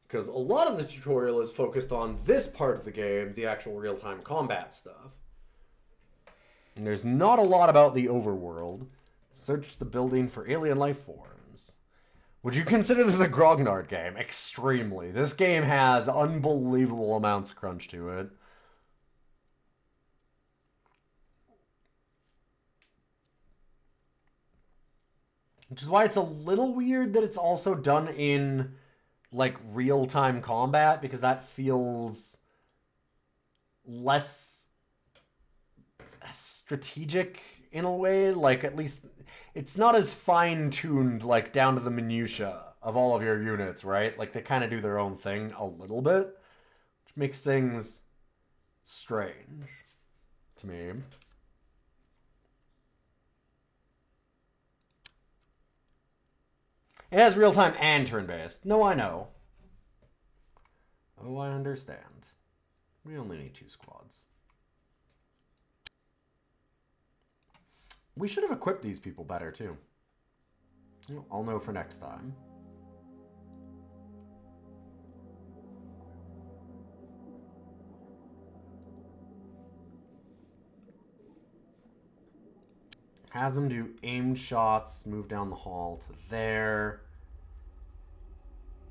Because a lot of the tutorial is focused on this part of the game, the actual real-time combat stuff. And there's not a lot about the overworld. Search the building for alien life forms. Would you consider this a grognard game? Extremely. This game has unbelievable amounts of crunch to it. Which is why it's a little weird that it's also done in, like, real-time combat, because that feels less strategic in a way. Like, at least it's not as fine-tuned, like, down to the minutia of all of your units, right? Like, they kind of do their own thing a little bit, which makes things strange to me. It has real-time and turn-based. No, I know. Oh, I understand. We only need 2 squads. We should have equipped these people better, too. I'll know for next time. Have them do aimed shots, move down the hall to there.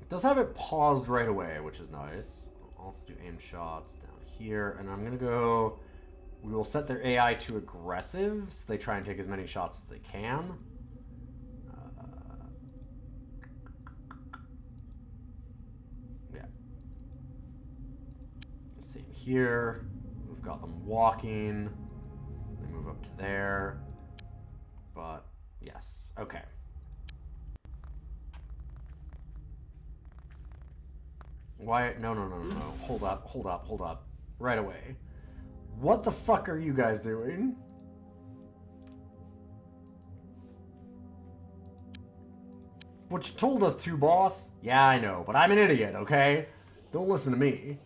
It does have it paused right away, which is nice. I'll also do aimed shots down here, and I'm gonna go... We will set their AI to aggressive, so they try and take as many shots as they can. Yeah. Same here. We've got them walking. They move up to there. But, yes. Okay. Why? No. Hold up. Right away. What the fuck are you guys doing? What you told us to, boss? Yeah, I know, but I'm an idiot, okay? Don't listen to me.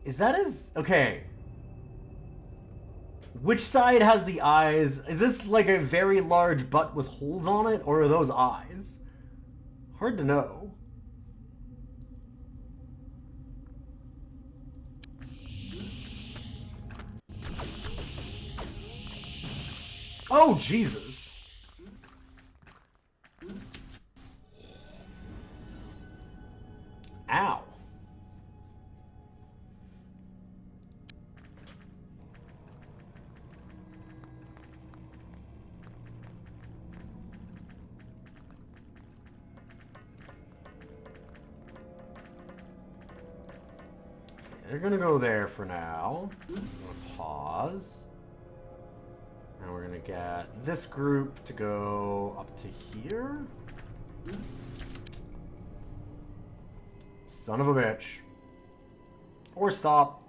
Is that his... Okay. Which side has the eyes? Is this like a very large butt with holes on it? Or are those eyes? Hard to know. Oh, Jesus. Ow. They're gonna go there for now. I'm gonna pause. And we're gonna get this group to go up to here. Son of a bitch. Or stop.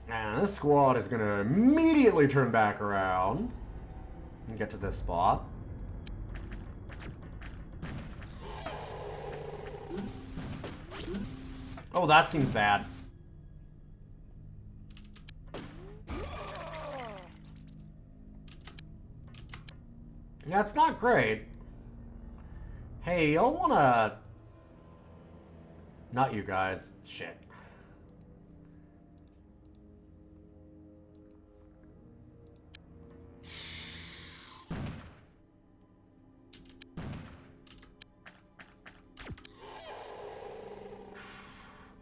And this squad is gonna immediately turn back around and get to this spot. Oh, that seems bad. That's not great. Hey, y'all wanna... Not you guys. Shit.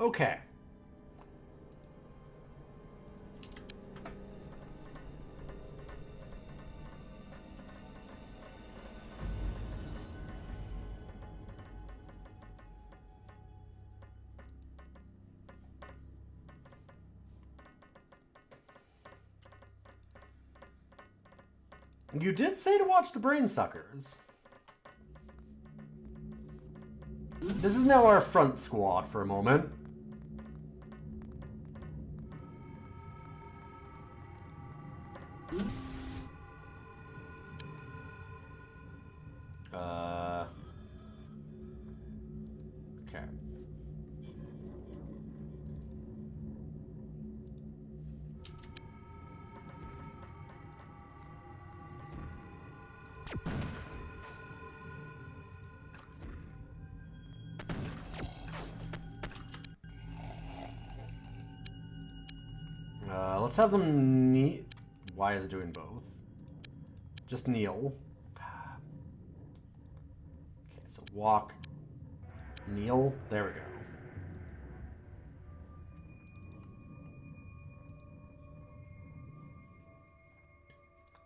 Okay. You did say to watch the brain suckers. This is now our front squad for a moment. Okay. Let's have them kneel. Why is it doing both? Just kneel. Okay, so walk, kneel. There we go.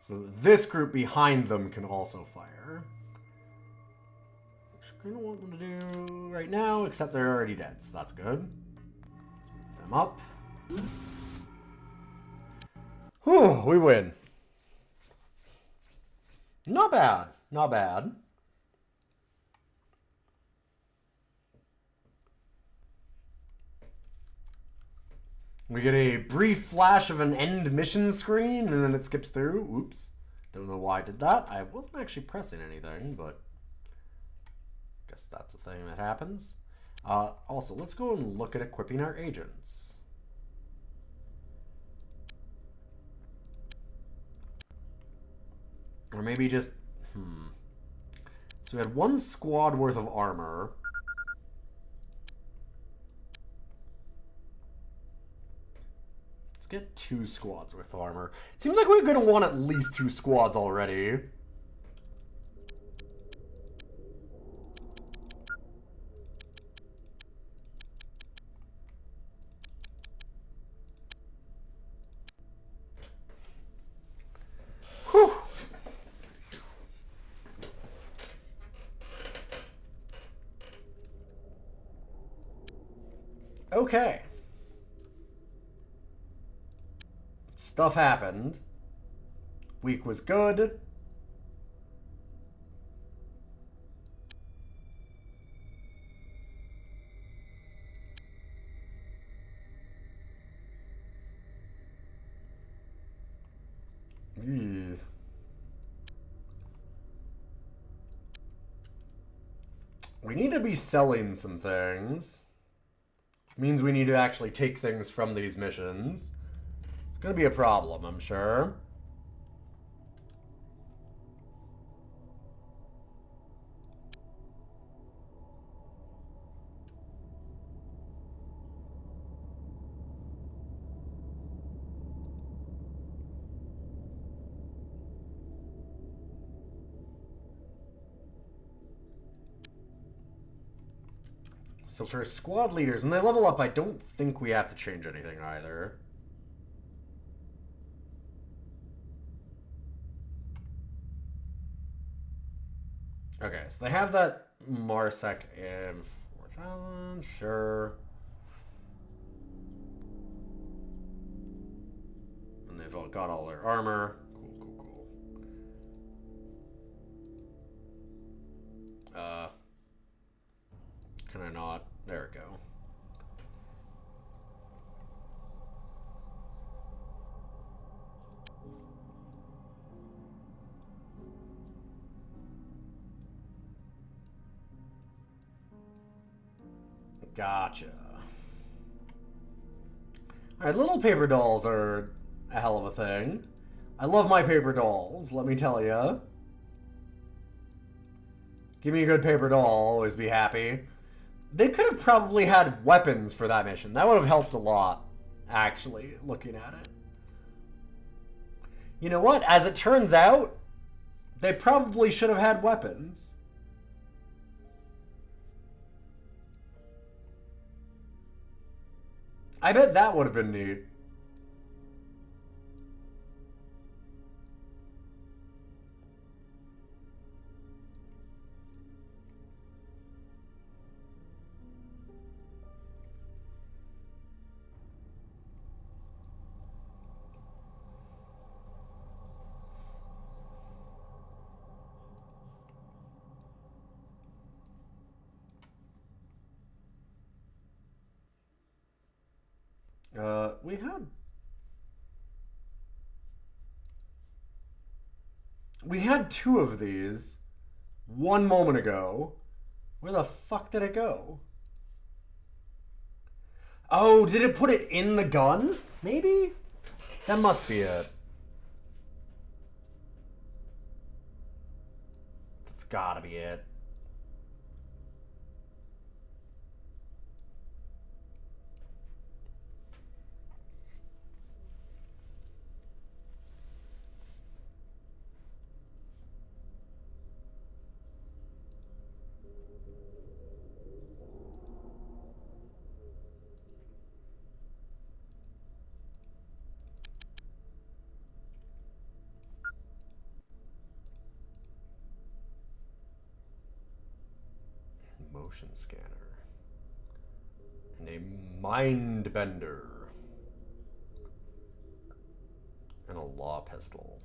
So this group behind them can also fire. I don't want them to do right now, except they're already dead, so that's good. Let's move them up. Whew, we win. Not bad. Not bad. We get a brief flash of an end mission screen, and then it skips through. Oops. Don't know why I did that. I wasn't actually pressing anything, but guess that's a thing that happens. Also, let's go and look at equipping our agents. Or maybe just... So we had 1 squad worth of armor. Let's get 2 squads worth of armor. It seems like we're going to want at least 2 squads already. Whew. Okay. Stuff happened. Week was good. We need to be selling some things. Means we need to actually take things from these missions. It's gonna be a problem, I'm sure. So for squad leaders, when they level up, I don't think we have to change anything either. Okay, so they have that Marsec in 4,000, sure. And they've all got all their armor. Cool, cool, cool. Can I not? There we go. Gotcha. Alright, little paper dolls are a hell of a thing. I love my paper dolls, let me tell ya. Give me a good paper doll, I'll always be happy. They could have probably had weapons for that mission. That would have helped a lot, actually, looking at it. You know what? As it turns out, they probably should have had weapons. I bet that would have been neat. We had 2 of these 1 moment ago. Where the fuck did it go? Oh, did it put it in the gun? Maybe? That must be it. That's gotta be it. motion scanner. And a mind bender. And a law pistol.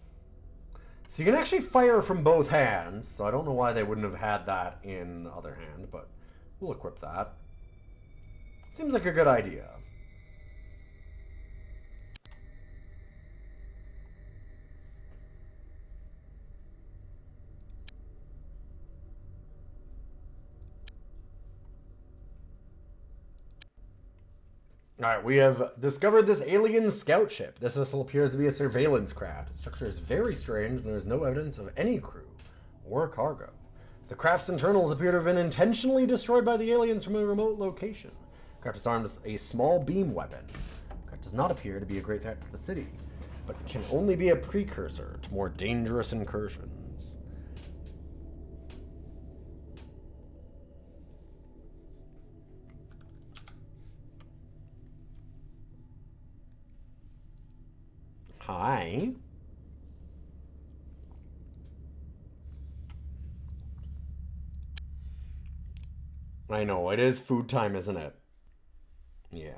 So you can actually fire from both hands, so I don't know why they wouldn't have had that in the other hand, but we'll equip that. Seems like a good idea. Alright, we have discovered this alien scout ship. This vessel appears to be a surveillance craft. Its structure is very strange, and there is no evidence of any crew or cargo. The craft's internals appear to have been intentionally destroyed by the aliens from a remote location. The craft is armed with a small beam weapon. The craft does not appear to be a great threat to the city, but it can only be a precursor to more dangerous incursions. Hi. I know, it is food time, isn't it? Yeah.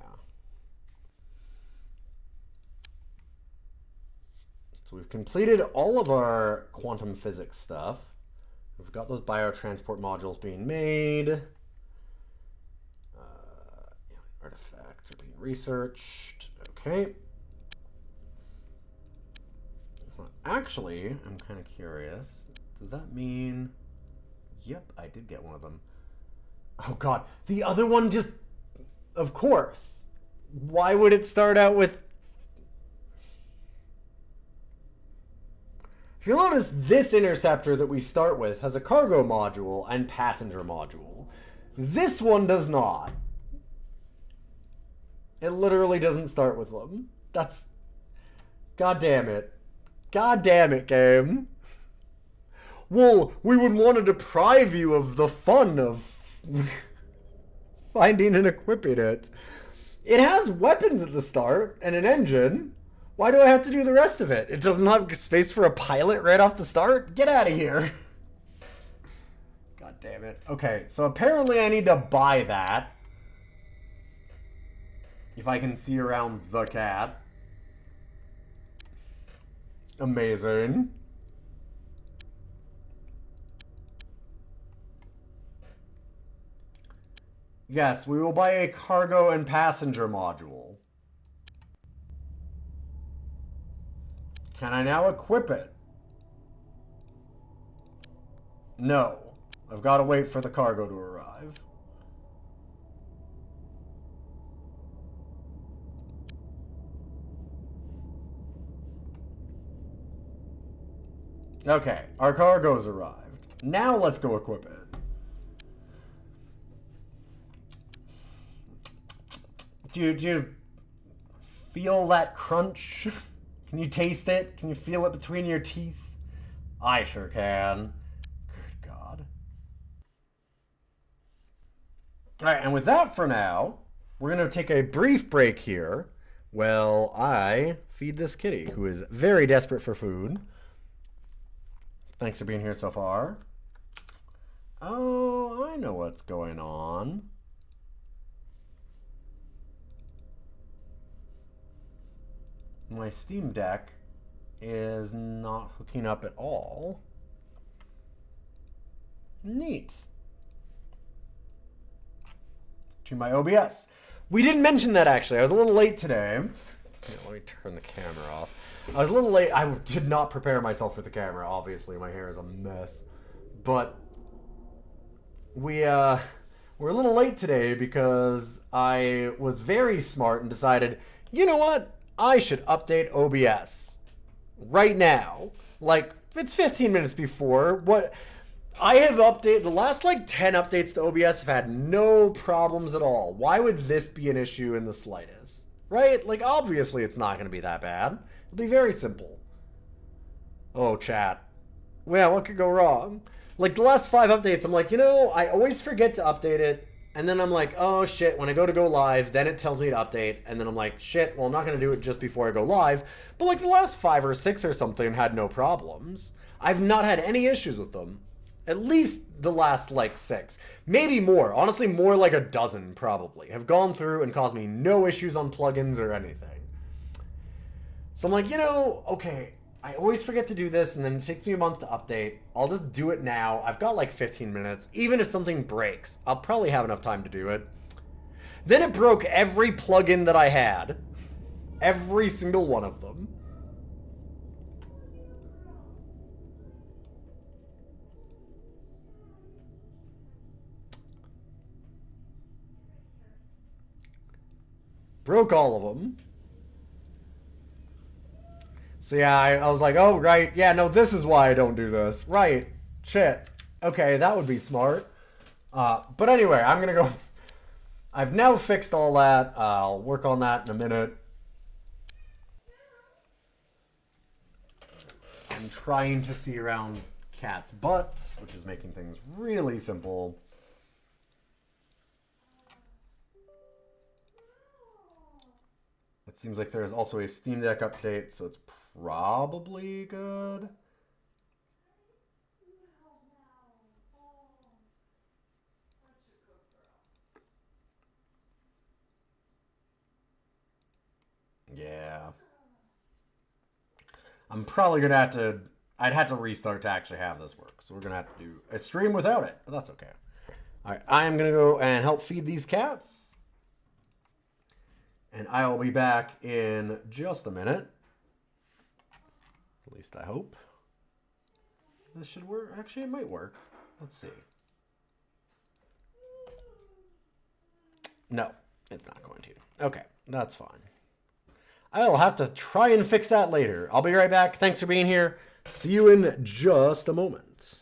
So we've completed all of our quantum physics stuff. We've got those biotransport modules being made. Artifacts are being researched. Okay. Actually, I'm kind of curious. Does that mean... Yep, I did get one of them. Oh god, the other one just... Of course. Why would it start out with... If you'll notice, this interceptor that we start with has a cargo module and passenger module. This one does not. It literally doesn't start with them. That's... God damn it. God damn it, game. Well, we would want to deprive you of the fun of finding and equipping it. It has weapons at the start and an engine. Why do I have to do the rest of it? It doesn't have space for a pilot right off the start? Get out of here. God damn it. Okay, so apparently I need to buy that. If I can see around the cat. Amazing. Yes, we will buy a cargo and passenger module. Can I now equip it? No. I've got to wait for the cargo to arrive. Okay, our cargo's arrived. Now let's go equip it. Do you feel that crunch? Can you taste it? Can you feel it between your teeth? I sure can. Good God. Alright, and with that for now, we're going to take a brief break here while I feed this kitty, who is very desperate for food. Thanks for being here so far. Oh, I know what's going on. My Steam Deck is not hooking up at all. Neat. To my OBS. We didn't mention that actually. I was a little late today. Here, let me turn the camera off. I was a little late. I did not prepare myself for the camera. Obviously, my hair is a mess. But we're a little late today because I was very smart and decided, you know what? I should update OBS right now. Like, it's 15 minutes before. What I have updated, the last like 10 updates to OBS have had no problems at all. Why would this be an issue in the slightest? Right? Like, obviously it's not going to be that bad. It'll be very simple. Oh, chat. Well, what could go wrong? Like, the last 5 updates, I'm like, you know, I always forget to update it. And then I'm like, oh, shit, when I go live, then it tells me to update. And then I'm like, shit, well, I'm not going to do it just before I go live. But, like, the last 5 or 6 or something had no problems. I've not had any issues with them. At least the last, like, 6. Maybe more. Honestly, more like a dozen, probably. Have gone through and caused me no issues on plugins or anything. So I'm like, you know, okay, I always forget to do this, and then it takes me a month to update. I'll just do it now. I've got like 15 minutes. Even if something breaks, I'll probably have enough time to do it. Then it broke every plugin that I had. Every single one of them. Broke all of them. So yeah, I was like, oh, right. Yeah, no, this is why I don't do this. Right. Shit. Okay, that would be smart. But anyway, I'm going to go... I've now fixed all that. I'll work on that in a minute. I'm trying to see around Cat's butt, which is making things really simple. It seems like there's also a Steam Deck update, so it's probably good. Yeah. I'm probably going to have to... I'd have to restart to actually have this work. So we're going to have to do a stream without it, but that's okay. All right, I am going to go and help feed these cats. And I will be back in just a minute. At least I hope. This should work. Actually, it might work. Let's see. No, it's not going to. Okay, that's fine. I'll have to try and fix that later. I'll be right back. Thanks for being here. See you in just a moment.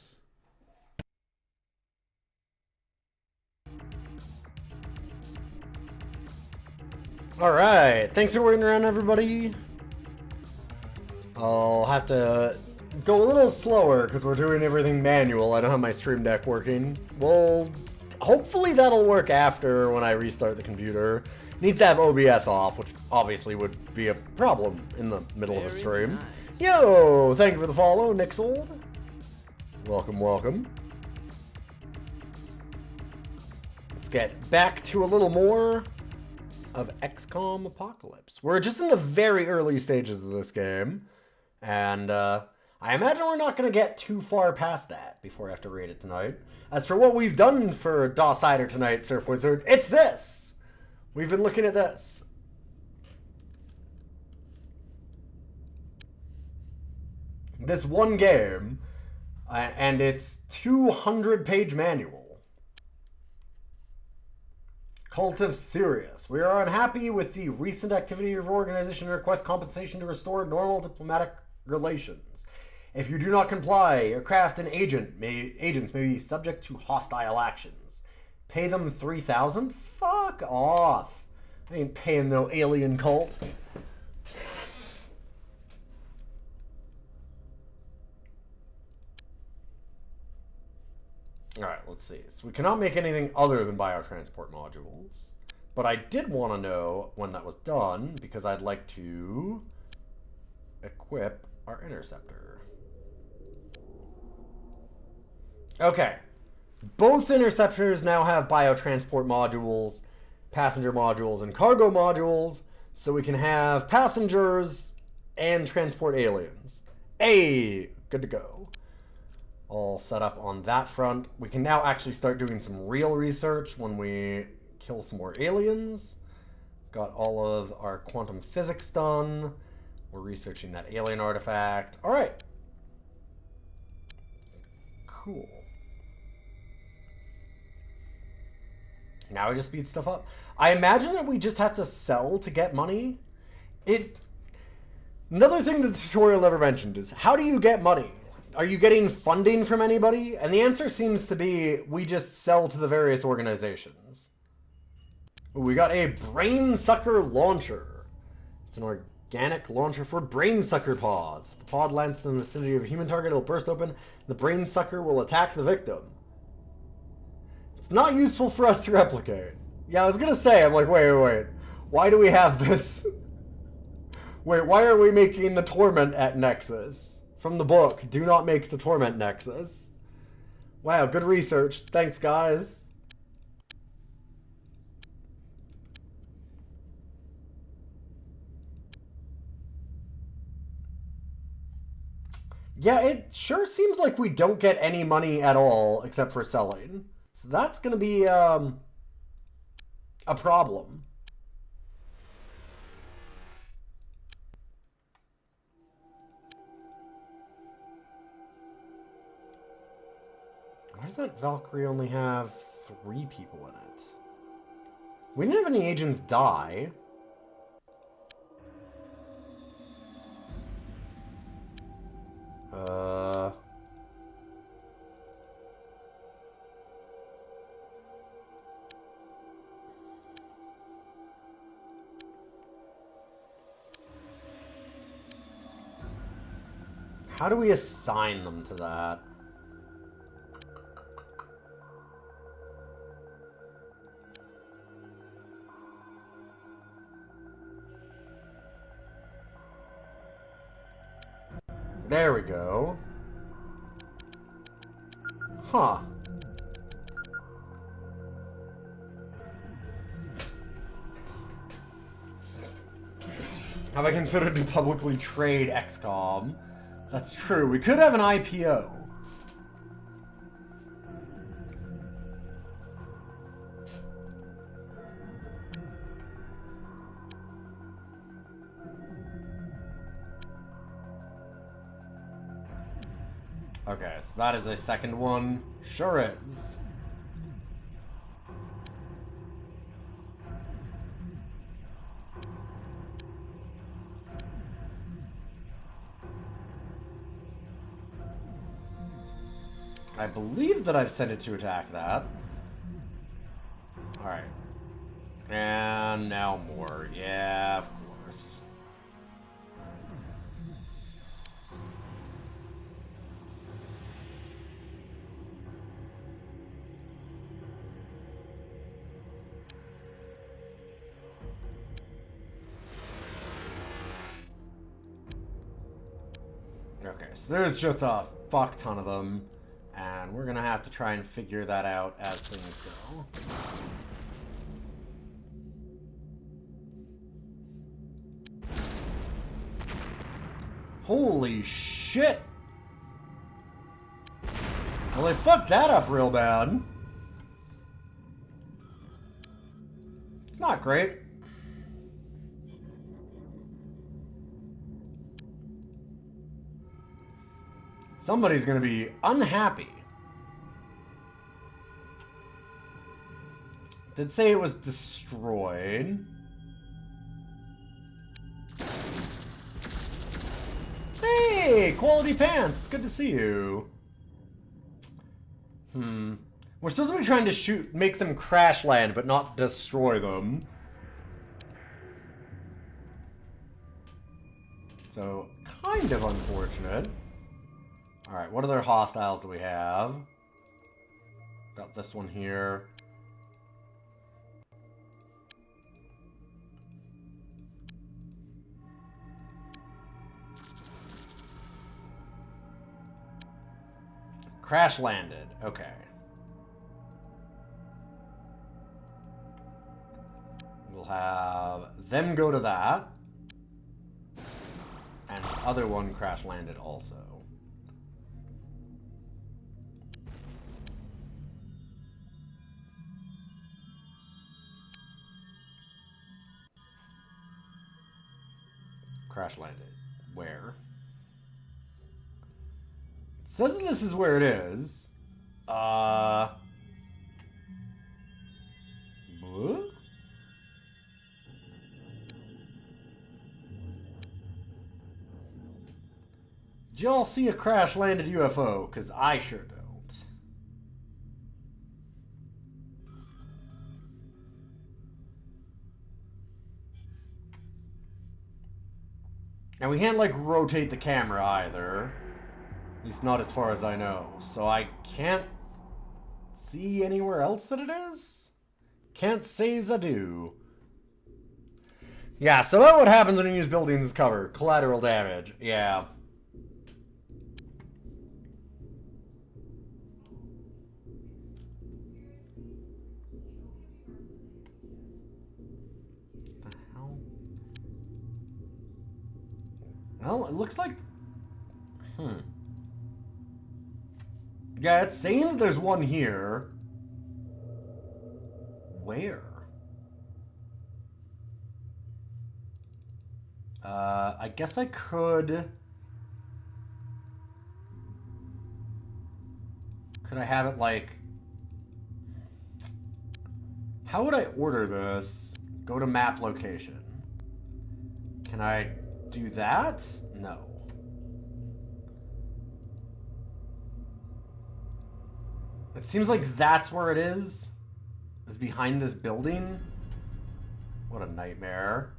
All right. Thanks for waiting around, everybody. I'll have to go a little slower because we're doing everything manual. I don't have my Stream Deck working. Well, hopefully that'll work after when I restart the computer. Needs to have OBS off, which obviously would be a problem in the middle of a stream. Nice. Yo, thank you for the follow, Nixold. Welcome, welcome. Let's get back to a little more of XCOM Apocalypse. We're just in the very early stages of this game, and I imagine we're not going to get too far past that before I have to rate it tonight. As for what we've done for DOScider tonight, Surf Wizard, it's this! We've been looking at this. This one game, and its 200-page manual. Cult of Sirius. We are unhappy with the recent activity of your organization and request compensation to restore normal diplomatic relations. If you do not comply, your craft and agents may be subject to hostile actions. Pay them $3,000? Fuck off. I ain't paying no alien cult. Alright, let's see. So we cannot make anything other than biotransport modules. But I did want to know when that was done, because I'd like to equip our interceptor. Okay. Both interceptors now have biotransport modules, passenger modules, and cargo modules, so we can have passengers and transport aliens. Hey, good to go. All set up on that front. We can now actually start doing some real research when we kill some more aliens. Got all of our quantum physics done. We're researching that alien artifact. All right. Cool. Now we just speed stuff up. I imagine that we just have to sell to get money. Another thing the tutorial never mentioned is, how do you get money? Are you getting funding from anybody? And the answer seems to be, we just sell to the various organizations. Ooh, we got a brain sucker launcher. It's an organic launcher for brain sucker pods. If the pod lands in the vicinity of a human target, it'll burst open. The brain sucker will attack the victim. It's not useful for us to replicate. Yeah, I was gonna say, I'm like, wait. Why do we have this? Wait, why are we making the torment at Nexus? From the book, do not make the torment Nexus. Wow, good research. Thanks, guys. Yeah, it sure seems like we don't get any money at all except for selling. So that's going to be a problem. Why does that Valkyrie only have 3 people in it? We didn't have any agents die. How do we assign them to that? There we go. Huh. Have I considered to publicly trade XCOM? That's true. We could have an IPO. Okay, so that is a second one. Sure is. I believe that I've sent it to attack that. Alright. And now more. Yeah, of course. Okay, so there's just a fuck ton of them. And we're gonna have to try and figure that out as things go. Holy shit! Well, they fucked that up real bad. It's not great. Somebody's gonna be unhappy. Did say it was destroyed. Hey, Quality Pants, good to see you. We're supposed to be trying to make them crash land, but not destroy them. So, kind of unfortunate. Alright, what other hostiles do we have? Got this one here. Crash landed. Okay. We'll have them go to that. And the other one crash landed also. Crash landed. Where? It says that this is where it is. What? Did y'all see a crash landed UFO? Because I sure don't. And we can't, like, rotate the camera either. At least not as far as I know. So I can't see anywhere else that it is? Can't say as I do. Yeah, so that's what happens when you use buildings as cover. Collateral damage. Yeah. Well, it looks like... Yeah, it's saying that there's one here. Where? I guess I could... Could I have it, like... How would I order this? Go to map location. Can I do that? No. It seems like that's where it is. It's behind this building. What a nightmare.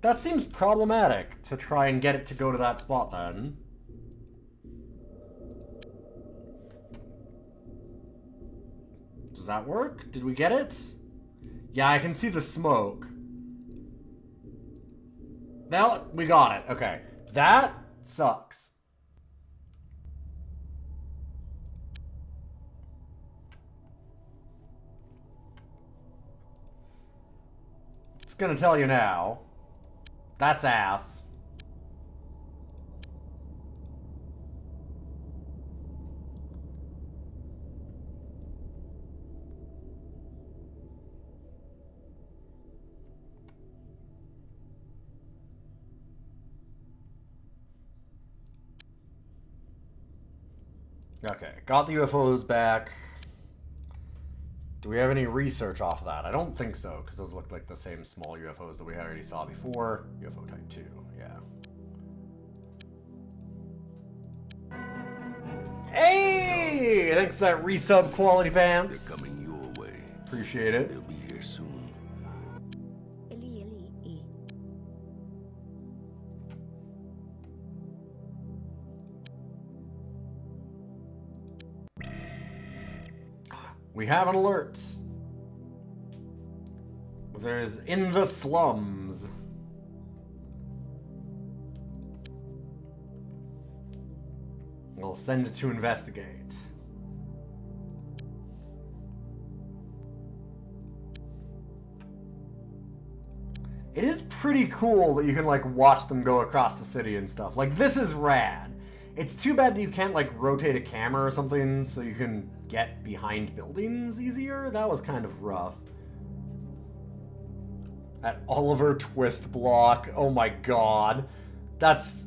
That seems problematic to try and get it to go to that spot then. Does that work? Did we get it? Yeah, I can see the smoke. Now we got it. Okay. That sucks. It's gonna tell you now. That's ass. Okay, got the UFOs back. Do we have any research off of that? I don't think so, because those look like the same small UFOs that we already saw before. UFO type 2, yeah. Hey! Thanks for that resub, Quality Pants. They're coming your way. Appreciate it. They'll be here soon. We have an alert. There's in the slums. We'll send it to investigate. It is pretty cool that you can, like, watch them go across the city and stuff. Like, this is rad. It's too bad that you can't, like, rotate a camera or something so you can get behind buildings easier. That was kind of rough. That Oliver Twist block. Oh my god. That's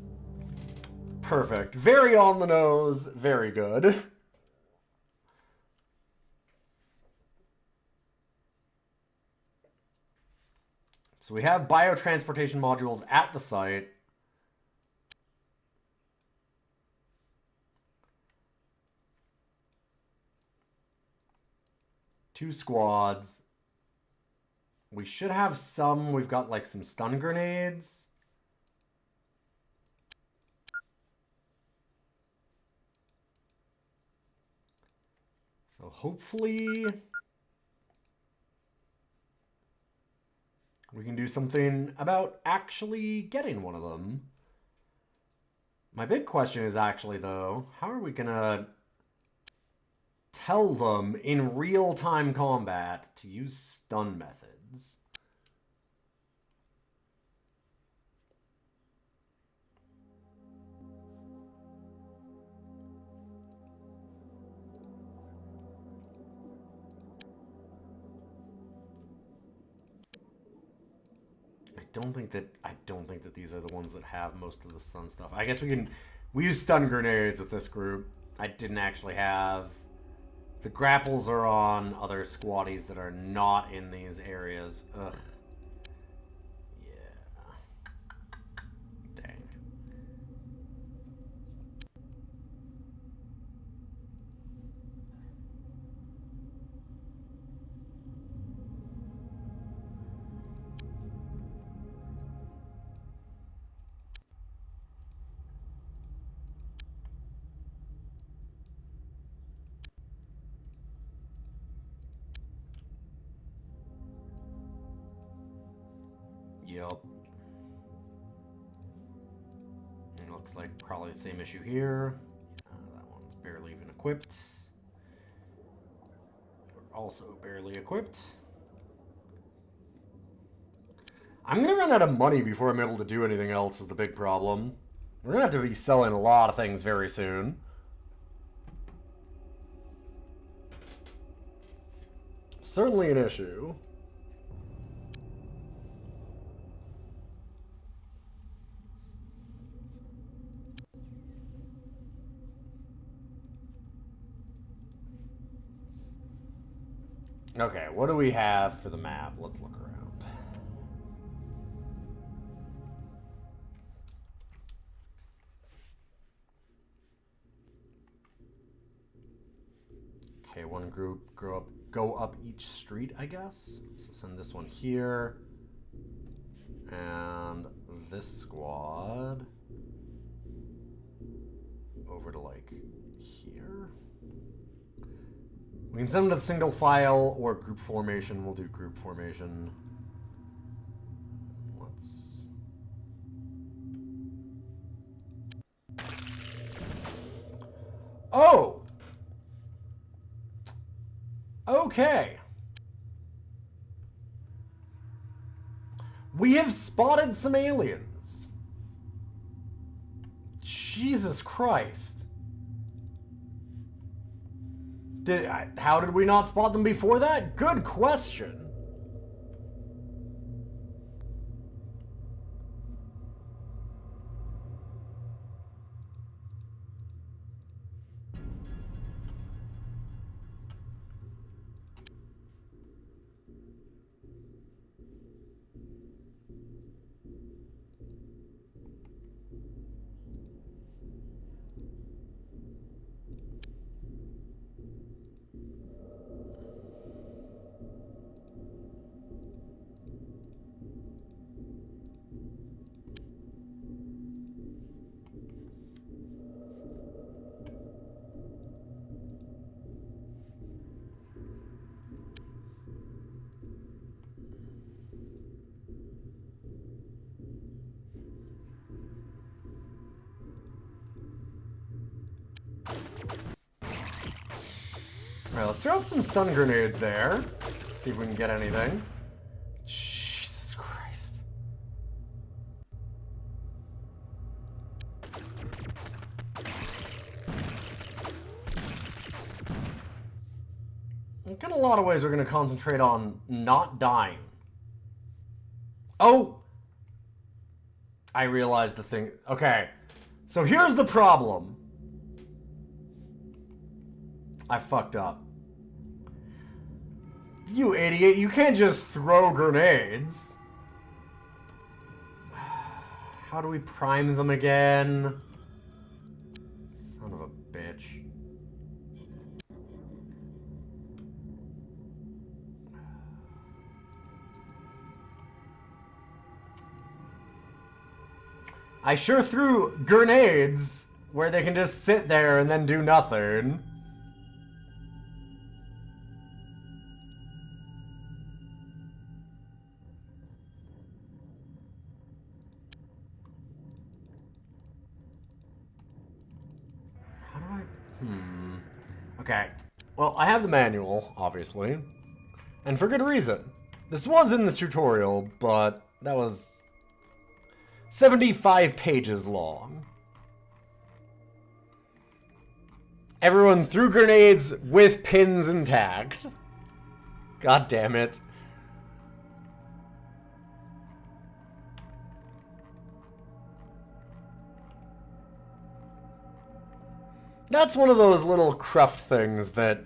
perfect. Very on the nose. Very good. So we have biotransportation modules at the site. Two squads. We should have some. We've got like some stun grenades. So hopefully we can do something about actually getting one of them. My big question is actually, though, how are we gonna tell them in real-time combat to use stun methods? I don't think that these are the ones that have most of the stun stuff. I guess we use stun grenades with this group. I didn't actually have... The grapples are on other squaddies that are not in these areas. Ugh. Yeah. Dang. Yep. It looks like probably the same issue here. That one's barely even equipped. Also barely equipped. I'm gonna run out of money before I'm able to do anything else is the big problem. We're gonna have to be selling a lot of things very soon. Certainly an issue. Okay, what do we have for the map? Let's look around. Okay, one group go up each street, I guess. So send this one here. And this squad over to like here. We can send them to single file or group formation. We'll do group formation. Let's... Oh! Okay. We have spotted some aliens. Jesus Christ. How did we not spot them before that? Good question. Alright, let's throw out some stun grenades there. See if we can get anything. Jesus Christ. In kind of a lot of ways, we're going to concentrate on not dying. Oh! I realized the thing. Okay. So here's the problem. I fucked up. You idiot, you can't just throw grenades. How do we prime them again? Son of a bitch. I sure threw grenades where they can just sit there and then do nothing. Okay, well, I have the manual, obviously, and for good reason. This was in the tutorial, but that was 75 pages long. Everyone threw grenades with pins intact. God damn it. That's one of those little cruft things that,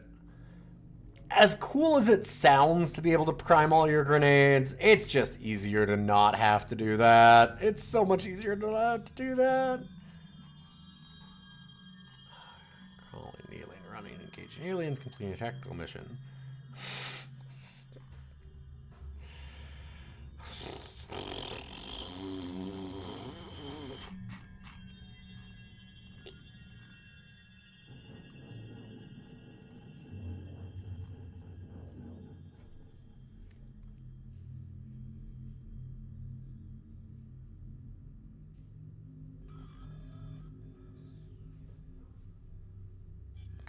as cool as it sounds to be able to prime all your grenades, it's just easier to not have to do that. It's so much easier to not have to do that. Crawling, kneeling, running, engaging aliens, completing a tactical mission.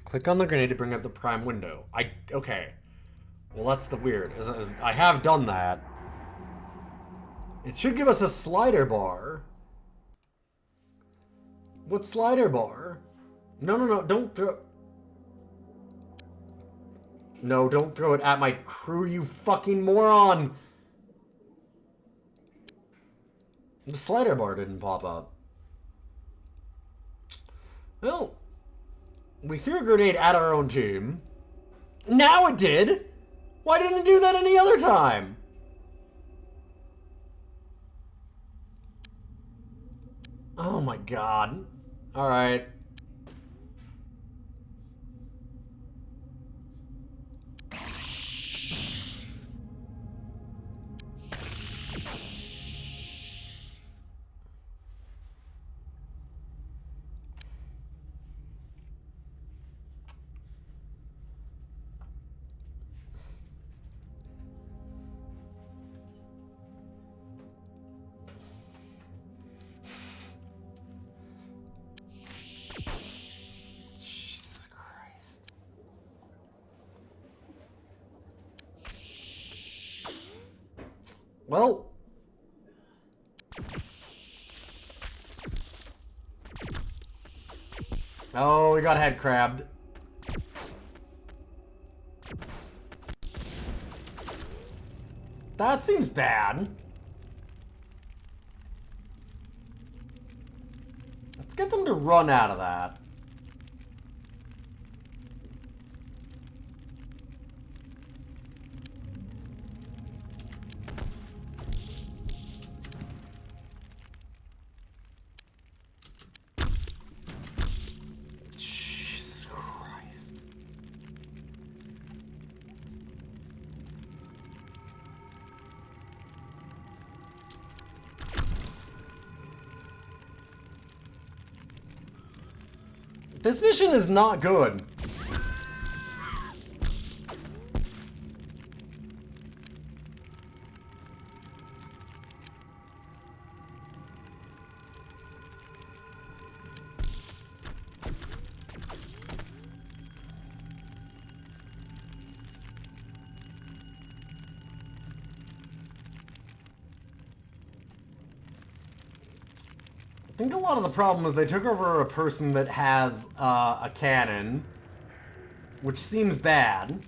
Click on the grenade to bring up the prime window. Okay. Well, that's the weird. I have done that. It should give us a slider bar. What slider bar? No, no, no, don't throw... No, don't throw it at my crew, you fucking moron! The slider bar didn't pop up. Well, we threw a grenade at our own team. Now it did! Why didn't it do that any other time? Oh my god. Alright. Jesus Christ. Well. Oh, we got head crabbed. That seems bad. Let's get them to run out of that. Jesus Christ. This mission is not good. I think a lot of the problem is they took over a person that has a cannon, which seems bad.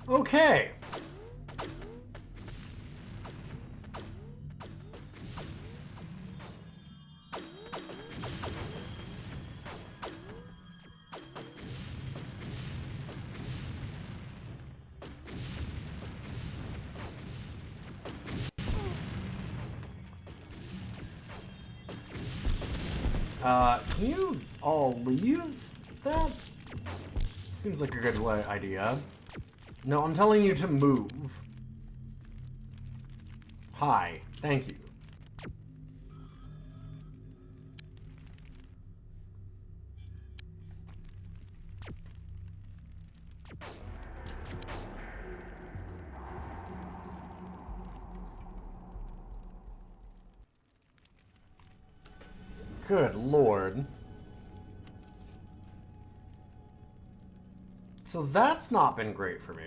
Okay. Can you all leave that? Seems like a good idea. No, I'm telling you to move. Hi. Thank you. Good Lord. So that's not been great for me.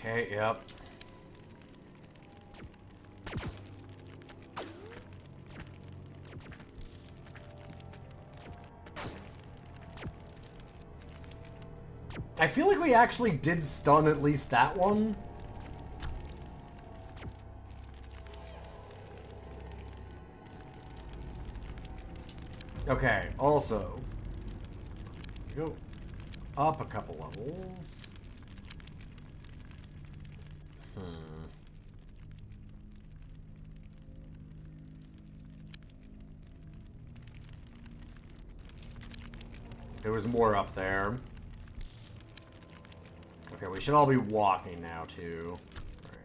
Okay, yep. I feel like we actually did stun at least that one. Okay, also, go up a couple levels. There was more up there. Okay, we should all be walking now, too. Alright.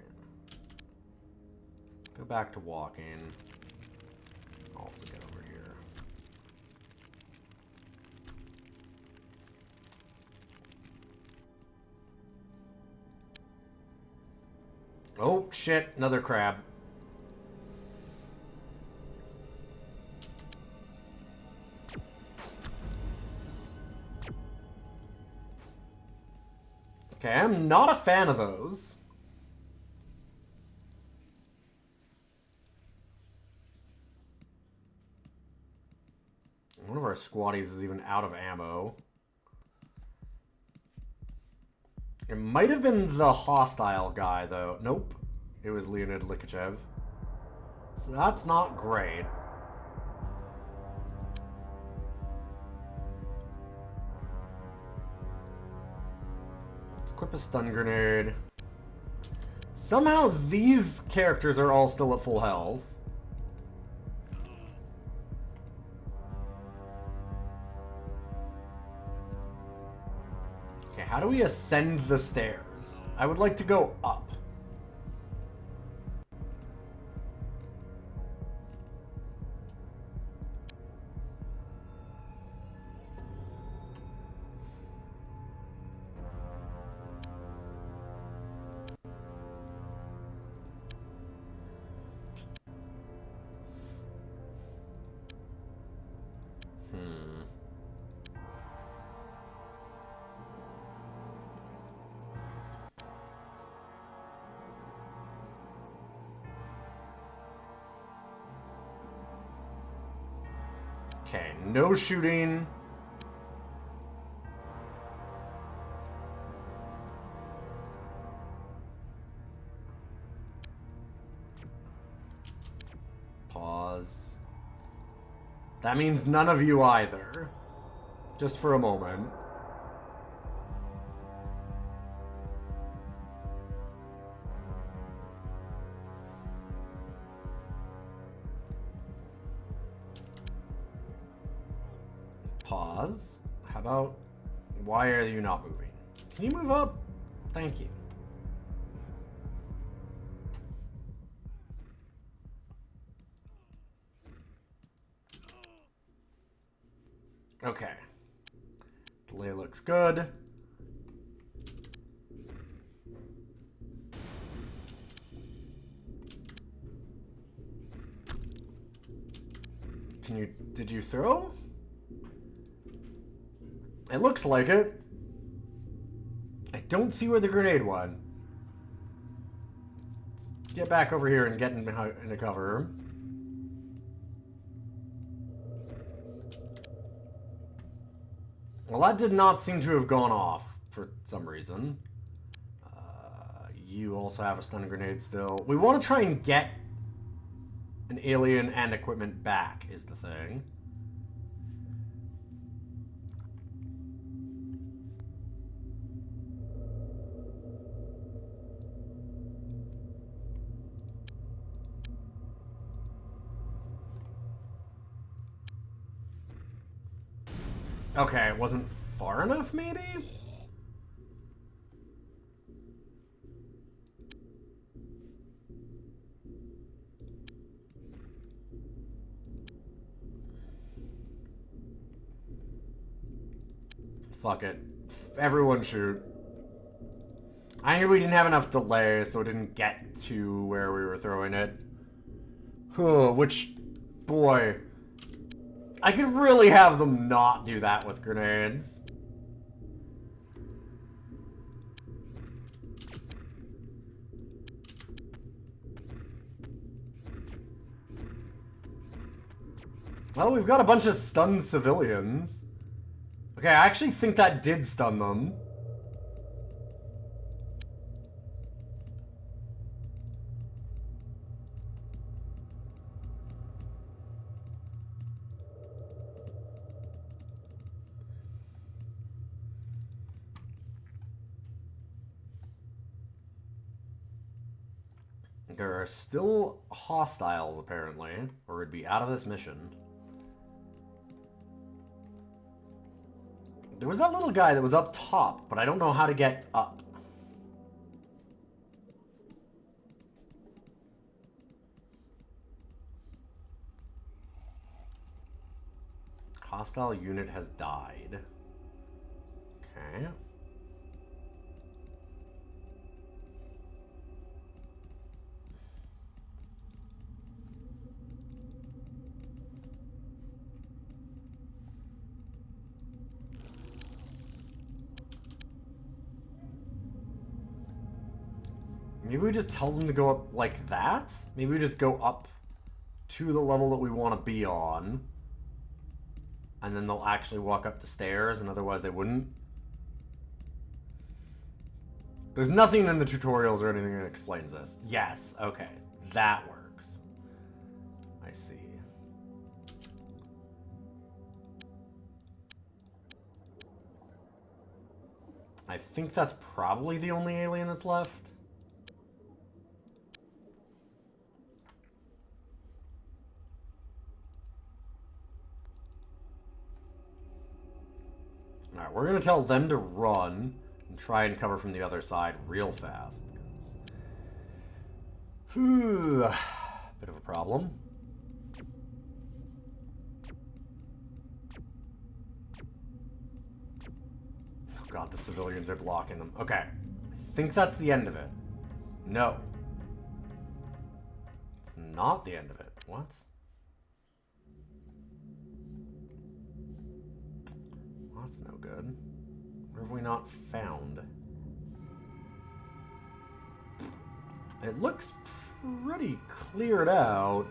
Go back to walking. Also get over here. Oh, shit. Another crab. Okay, I'm not a fan of those. One of our squatties is even out of ammo. It might have been the hostile guy, though. Nope. It was Leonid Likachev. So that's not great. Let's equip a stun grenade. Somehow these characters are all still at full health. Okay, how do we ascend the stairs? I would like to go up. Okay, no shooting. Pause. That means none of you either. Just for a moment. Pause. How about, why are you not moving? Can you move up? Thank you. Okay. Delay looks good. Did you throw? It looks like it. I don't see where the grenade went. Let's get back over here and get into cover. Well, that did not seem to have gone off for some reason. You also have a stun grenade still. We want to try and get an alien and equipment back, is the thing. Okay, it wasn't far enough, maybe? Fuck it. Everyone shoot. I knew we didn't have enough delay, so it didn't get to where we were throwing it. Which, boy... I could really have them not do that with grenades. Well, we've got a bunch of stunned civilians. Okay, I actually think that did stun them. There are still hostiles, apparently, or we'd be out of this mission. There was that little guy that was up top, but I don't know how to get up. Hostile unit has died. Okay. Maybe we just tell them to go up like that? Maybe we just go up to the level that we want to be on. And then they'll actually walk up the stairs, and otherwise they wouldn't. There's nothing in the tutorials or anything that explains this. Yes, okay. That works. I see. I think that's probably the only alien that's left. Alright, we're going to tell them to run and try and cover from the other side real fast. Bit of a problem. Oh god, the civilians are blocking them. Okay, I think that's the end of it. No. It's not the end of it. What? That's no good. What have we not found? It looks pretty cleared out.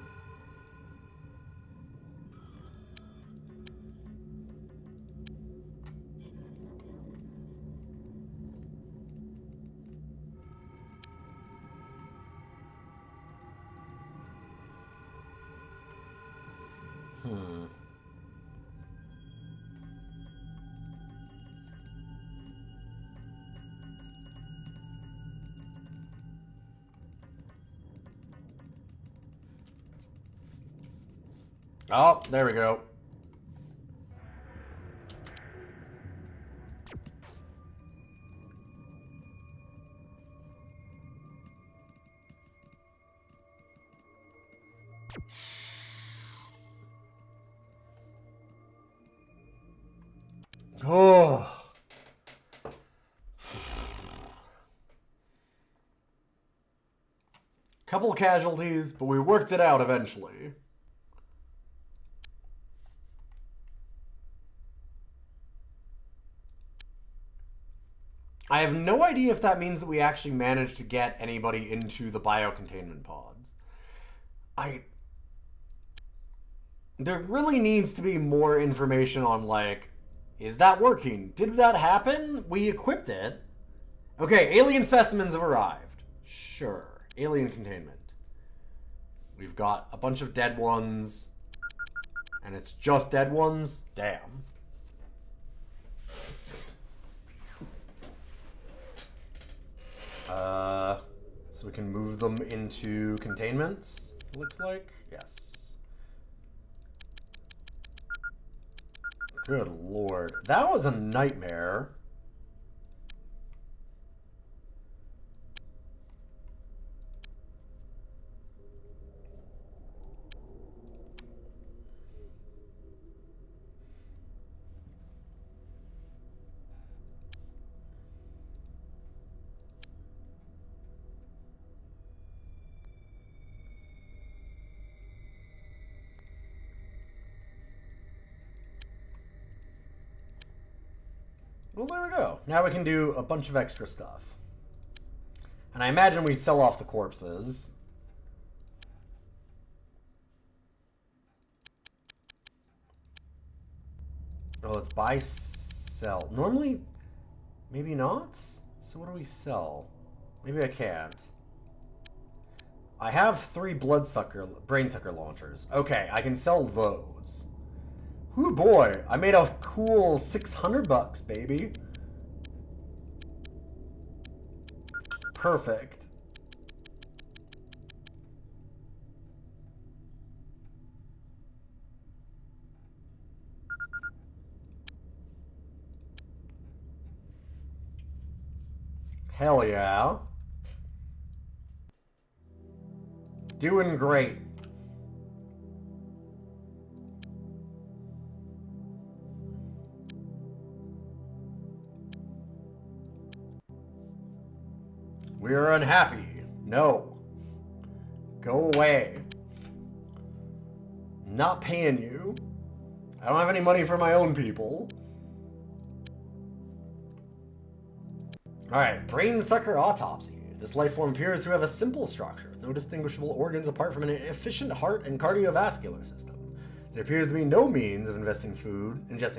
Oh, there we go. Oh. Couple casualties, but we worked it out eventually. I have no idea if that means that we actually managed to get anybody into the biocontainment pods. There really needs to be more information on, like, is that working? Did that happen? We equipped it. Okay, alien specimens have arrived. Sure. Alien containment. We've got a bunch of dead ones. And it's just dead ones? Damn. So we can move them into containment, looks like. Yes. Good lord. That was a nightmare. Well, there we go. Now we can do a bunch of extra stuff. And I imagine we'd sell off the corpses. Oh, let's buy, sell. Normally, maybe not? So what do we sell? Maybe I can't. I have 3 brainsucker launchers. Okay, I can sell those. Ooh boy, I made a cool $600, baby. Perfect. Hell yeah. Doing great. We're unhappy. No. Go away. Not paying you. I don't have any money for my own people. Alright, brain sucker autopsy. This life form appears to have a simple structure, with no distinguishable organs apart from an efficient heart and cardiovascular system. There appears to be no means of ingesting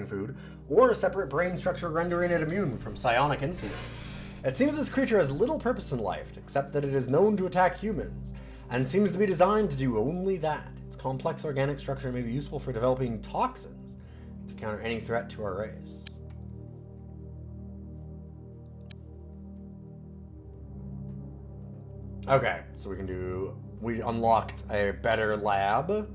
food, or a separate brain structure rendering it immune from psionic influence. It seems this creature has little purpose in life, except that it is known to attack humans, and seems to be designed to do only that. Its complex organic structure may be useful for developing toxins to counter any threat to our race. Okay, so we unlocked a better lab.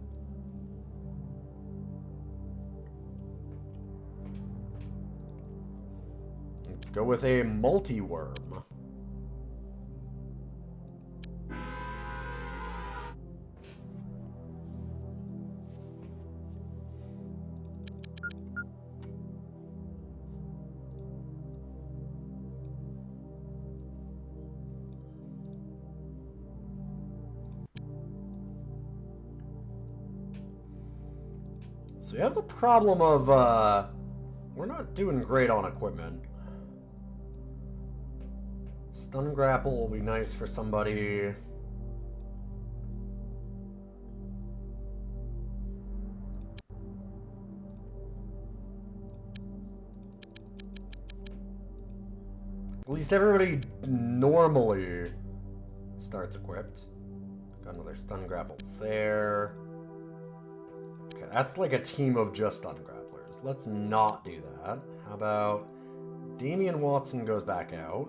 Let's go with a multi-worm. So we have the problem of, we're not doing great on equipment. Stun grapple will be nice for somebody. At least everybody normally starts equipped. Got another stun grapple there. Okay, that's like a team of just stun grapplers. Let's not do that. How about Damian Watson goes back out.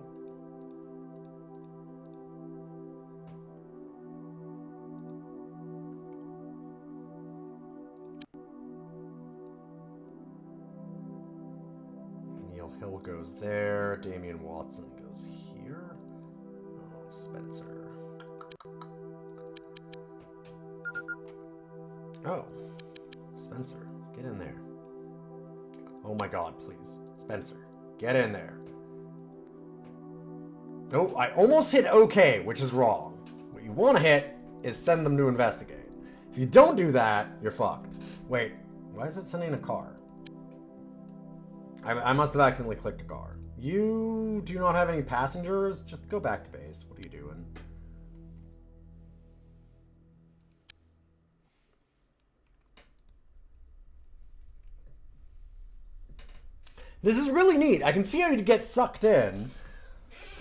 Neil Hill goes there. Damian Watson goes here. Oh, Spencer. Oh. Spencer, get in there. Oh my god, please. Spencer, get in there. Oh, I almost hit OK, which is wrong. What you want to hit is send them to investigate. If you don't do that, you're fucked. Wait, why is it sending a car? I must have accidentally clicked a car. You do not have any passengers? Just go back to base. What are you doing? This is really neat. I can see how you'd get sucked in.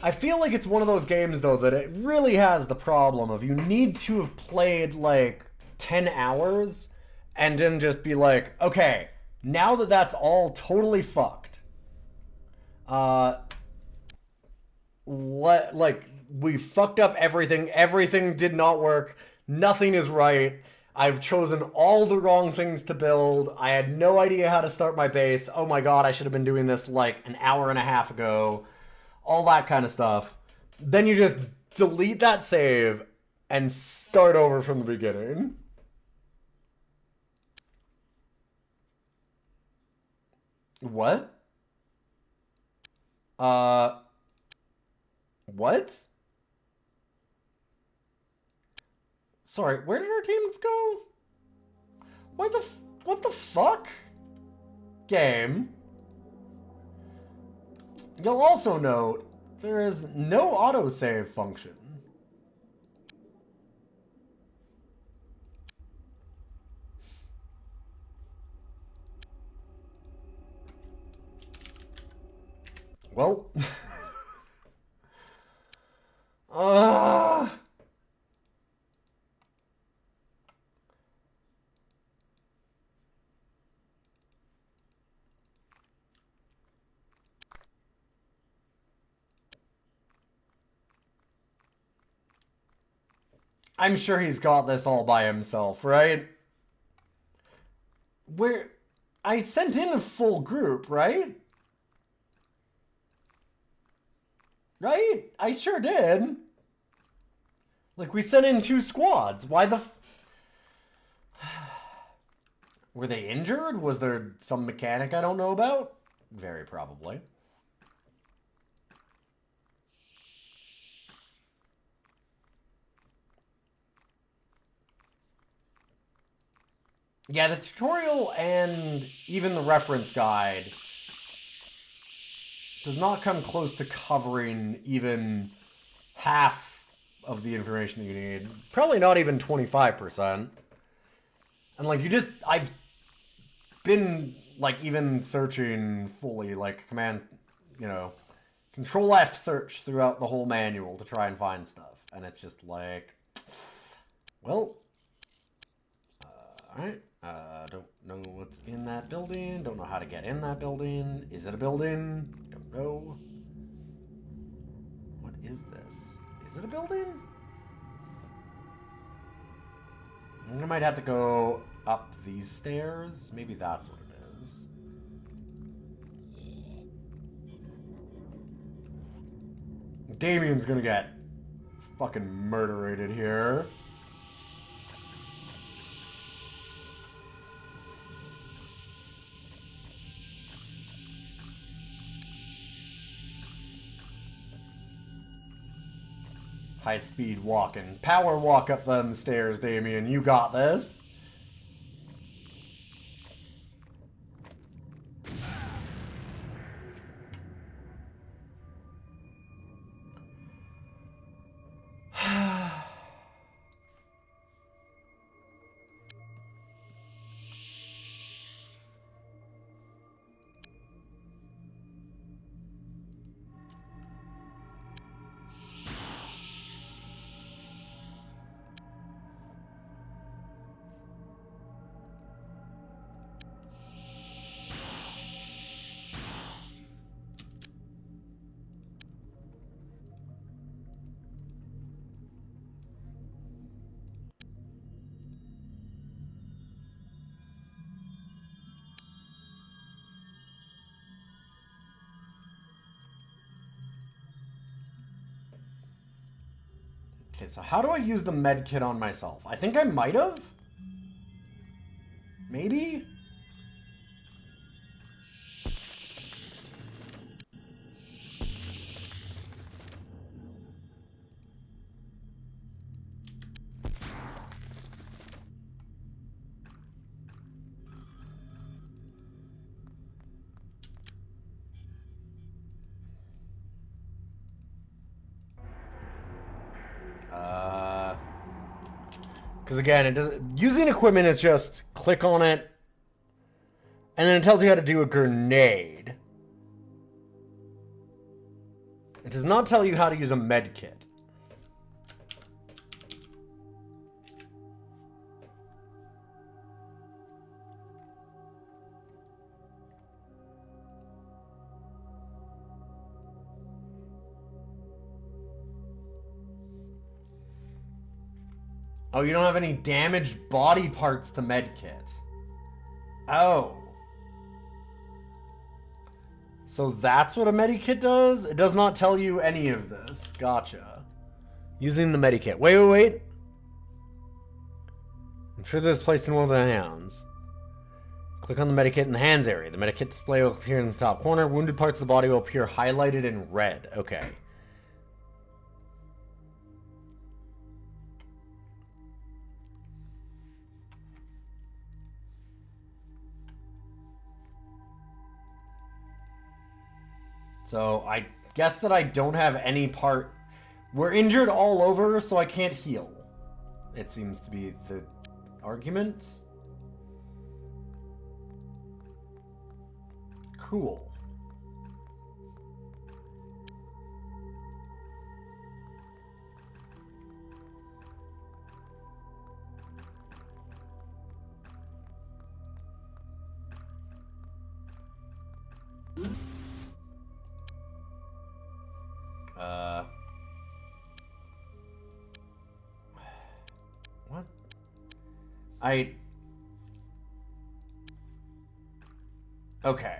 I feel like it's one of those games, though, that it really has the problem of you need to have played, like, 10 hours and then just be like, okay, now that that's all totally fucked, we fucked up everything. Everything did not work. Nothing is right. I've chosen all the wrong things to build. I had no idea how to start my base. Oh my god, I should have been doing this like an hour and a half ago. All that kind of stuff. Then you just delete that save and start over from the beginning. What? What? Sorry, where did our teams go? What the fuck? Game. You'll also note there is no autosave function. Well, I'm sure he's got this all by himself, right? I sent in a full group, right? Right? I sure did. Like, we sent in 2 squads. Why the... Were they injured? Was there some mechanic I don't know about? Very probably. Yeah, the tutorial and even the reference guide does not come close to covering even half of the information that you need. Probably not even 25%. And like, I've been like even searching fully, like Control F search throughout the whole manual to try and find stuff. And it's just like, well, alright. Don't know what's in that building. Don't know how to get in that building. Is it a building? Don't know. What is this? Is it a building? I think I might have to go up these stairs. Maybe that's what it is. Damien's gonna get fucking murderated here. High speed walking. Power walk up them stairs, Damien. You got this. Okay, so how do I use the med kit on myself? I think I might have? Maybe? Because again, it doesn't. Using equipment is just click on it, and then it tells you how to do a grenade. It does not tell you how to use a med kit. Oh, you don't have any damaged body parts to medkit. Oh. So that's what a medikit does? It does not tell you any of this. Gotcha. Using the medikit. Wait. I'm sure this is placed in one of the hands. Click on the medikit in the hands area. The medikit display will appear in the top corner. Wounded parts of the body will appear highlighted in red. Okay. So I guess that I don't have any part. We're injured all over, so I can't heal. It seems to be the argument. Cool. What? Okay.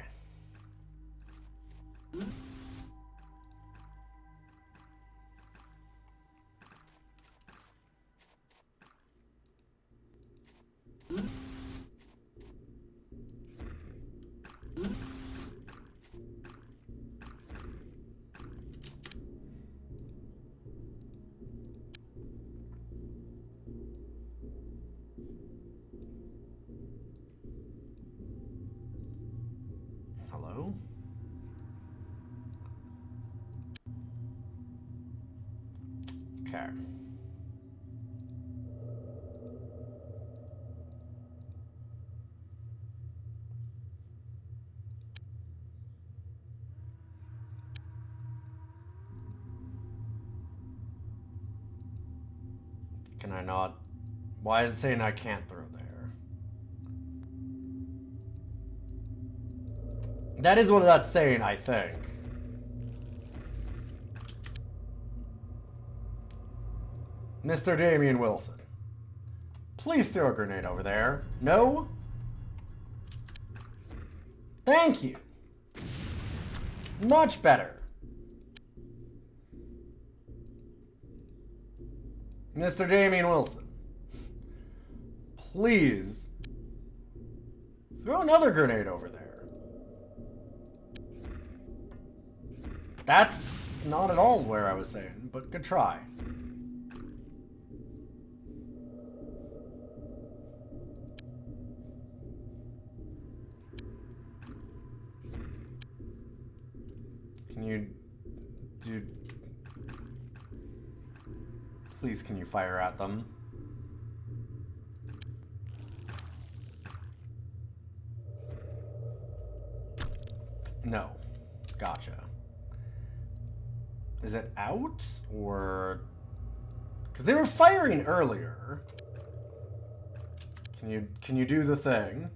Can I not? Why is it saying I can't throw there? That is what that's saying, I think. Mr. Damian Wilson. Please throw a grenade over there. No? Thank you. Much better. Mr. Damian Wilson. Please throw another grenade over there. That's not at all where I was saying, but good try. Can you do... Please, can you fire at them? No. Gotcha. Is it out? Or... Because they were firing earlier. Can you do the thing?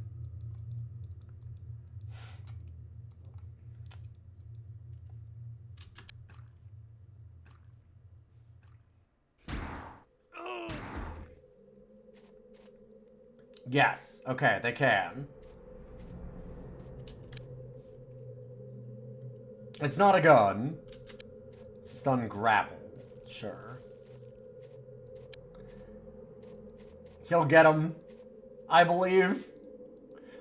Yes. Okay, they can. It's not a gun. Stun grapple. Sure. He'll get him, I believe.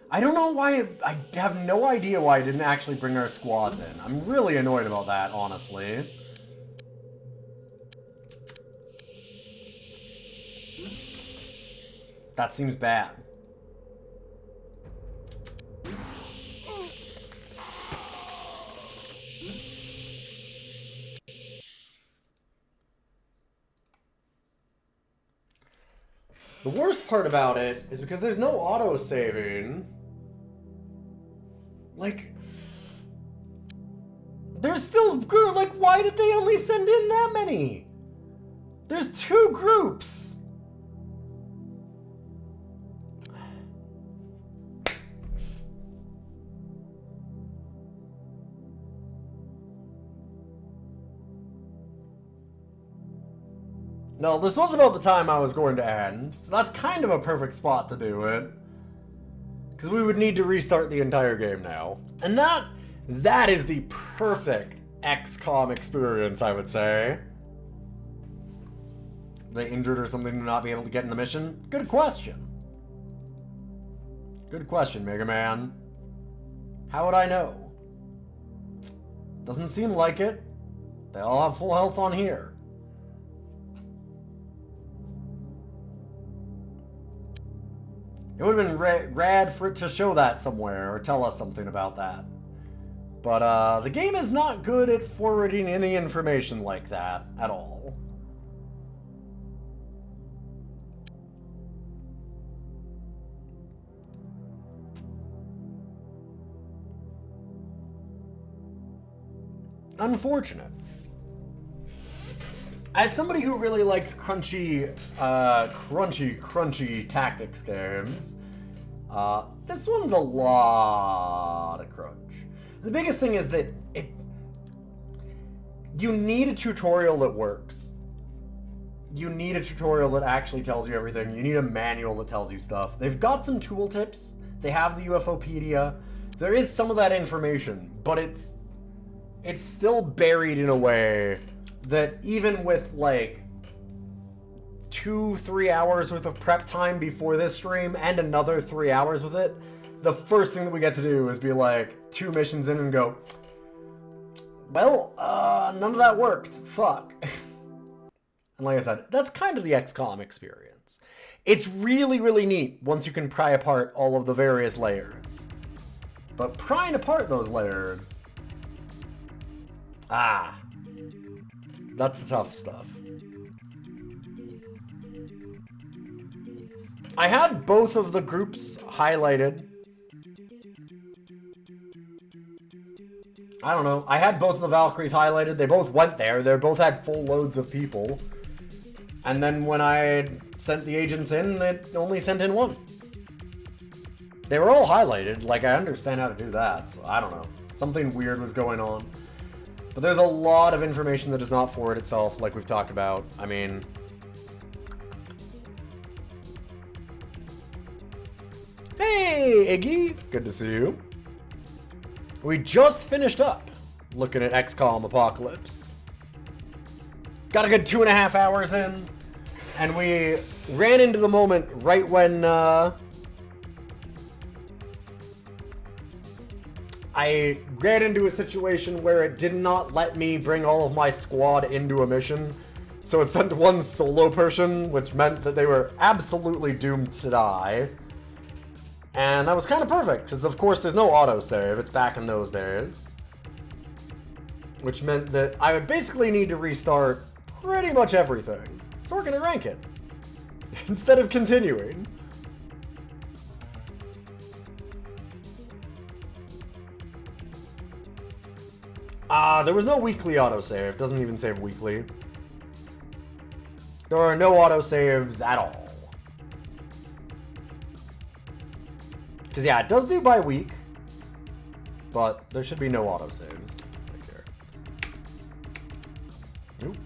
I don't know why... I have no idea why I didn't actually bring our squads in. I'm really annoyed about that, honestly. That seems bad. The worst part about it is because there's no auto-saving. Like... There's still... Like, why did they only send in that many? There's 2 groups. No, this was about the time I was going to end, so that's kind of a perfect spot to do it. Because we would need to restart the entire game now. And that is the perfect XCOM experience, I would say. They injured or something to not be able to get in the mission? Good question. Good question, Mega Man. How would I know? Doesn't seem like it. They all have full health on here. It would have been rad for it to show that somewhere or tell us something about that. But the game is not good at forwarding any information like that at all. Unfortunate. As somebody who really likes crunchy tactics games, this one's a lot of crunch. The biggest thing is that you need a tutorial that works. You need a tutorial that actually tells you everything. You need a manual that tells you stuff. They've got some tooltips. They have the UFOpedia. There is some of that information, but it's still buried in a way that even with like 2-3 hours worth of prep time before this stream and another 3 hours with it, the first thing that we get to do is be like 2 missions in and go, well, none of that worked. Fuck. And like I said, that's kind of the XCOM experience. It's really, really neat once you can pry apart all of the various layers. But prying apart those layers... that's the tough stuff. I had both of the groups highlighted. I don't know. I had both of the Valkyries highlighted. They both went there. They both had full loads of people. And then when I sent the agents in, it only sent in one. They were all highlighted, like I understand how to do that, so I don't know. Something weird was going on. But there's a lot of information that does not forward itself, like we've talked about. I mean... Hey, Iggy! Good to see you. We just finished up looking at XCOM Apocalypse. Got a good 2.5 hours in, and we ran into the moment right when, I ran into a situation where it did not let me bring all of my squad into a mission. So it sent one solo person, which meant that they were absolutely doomed to die. And that was kind of perfect, because of course there's no autosave, it's back in those days. Which meant that I would basically need to restart pretty much everything. So we're going to rank it, instead of continuing. There was no weekly autosave. Doesn't even save weekly. There are no autosaves at all. Because, yeah, it does do by week. But there should be no autosaves. Right there. Nope.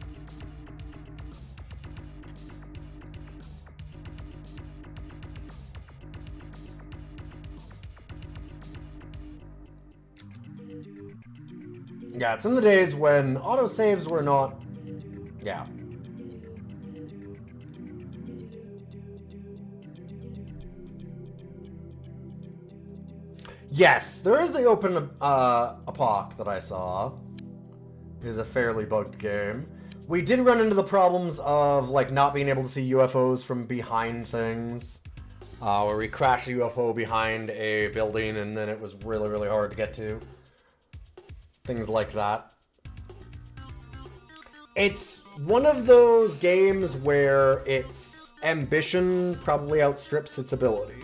Yeah, it's in the days when autosaves were not... Yeah. Yes, there is the open APOC that I saw. It is a fairly bugged game. We did run into the problems of, like, not being able to see UFOs from behind things. Where we crashed a UFO behind a building and then it was really, really hard to get to. Things like that. It's one of those games where its ambition probably outstrips its ability.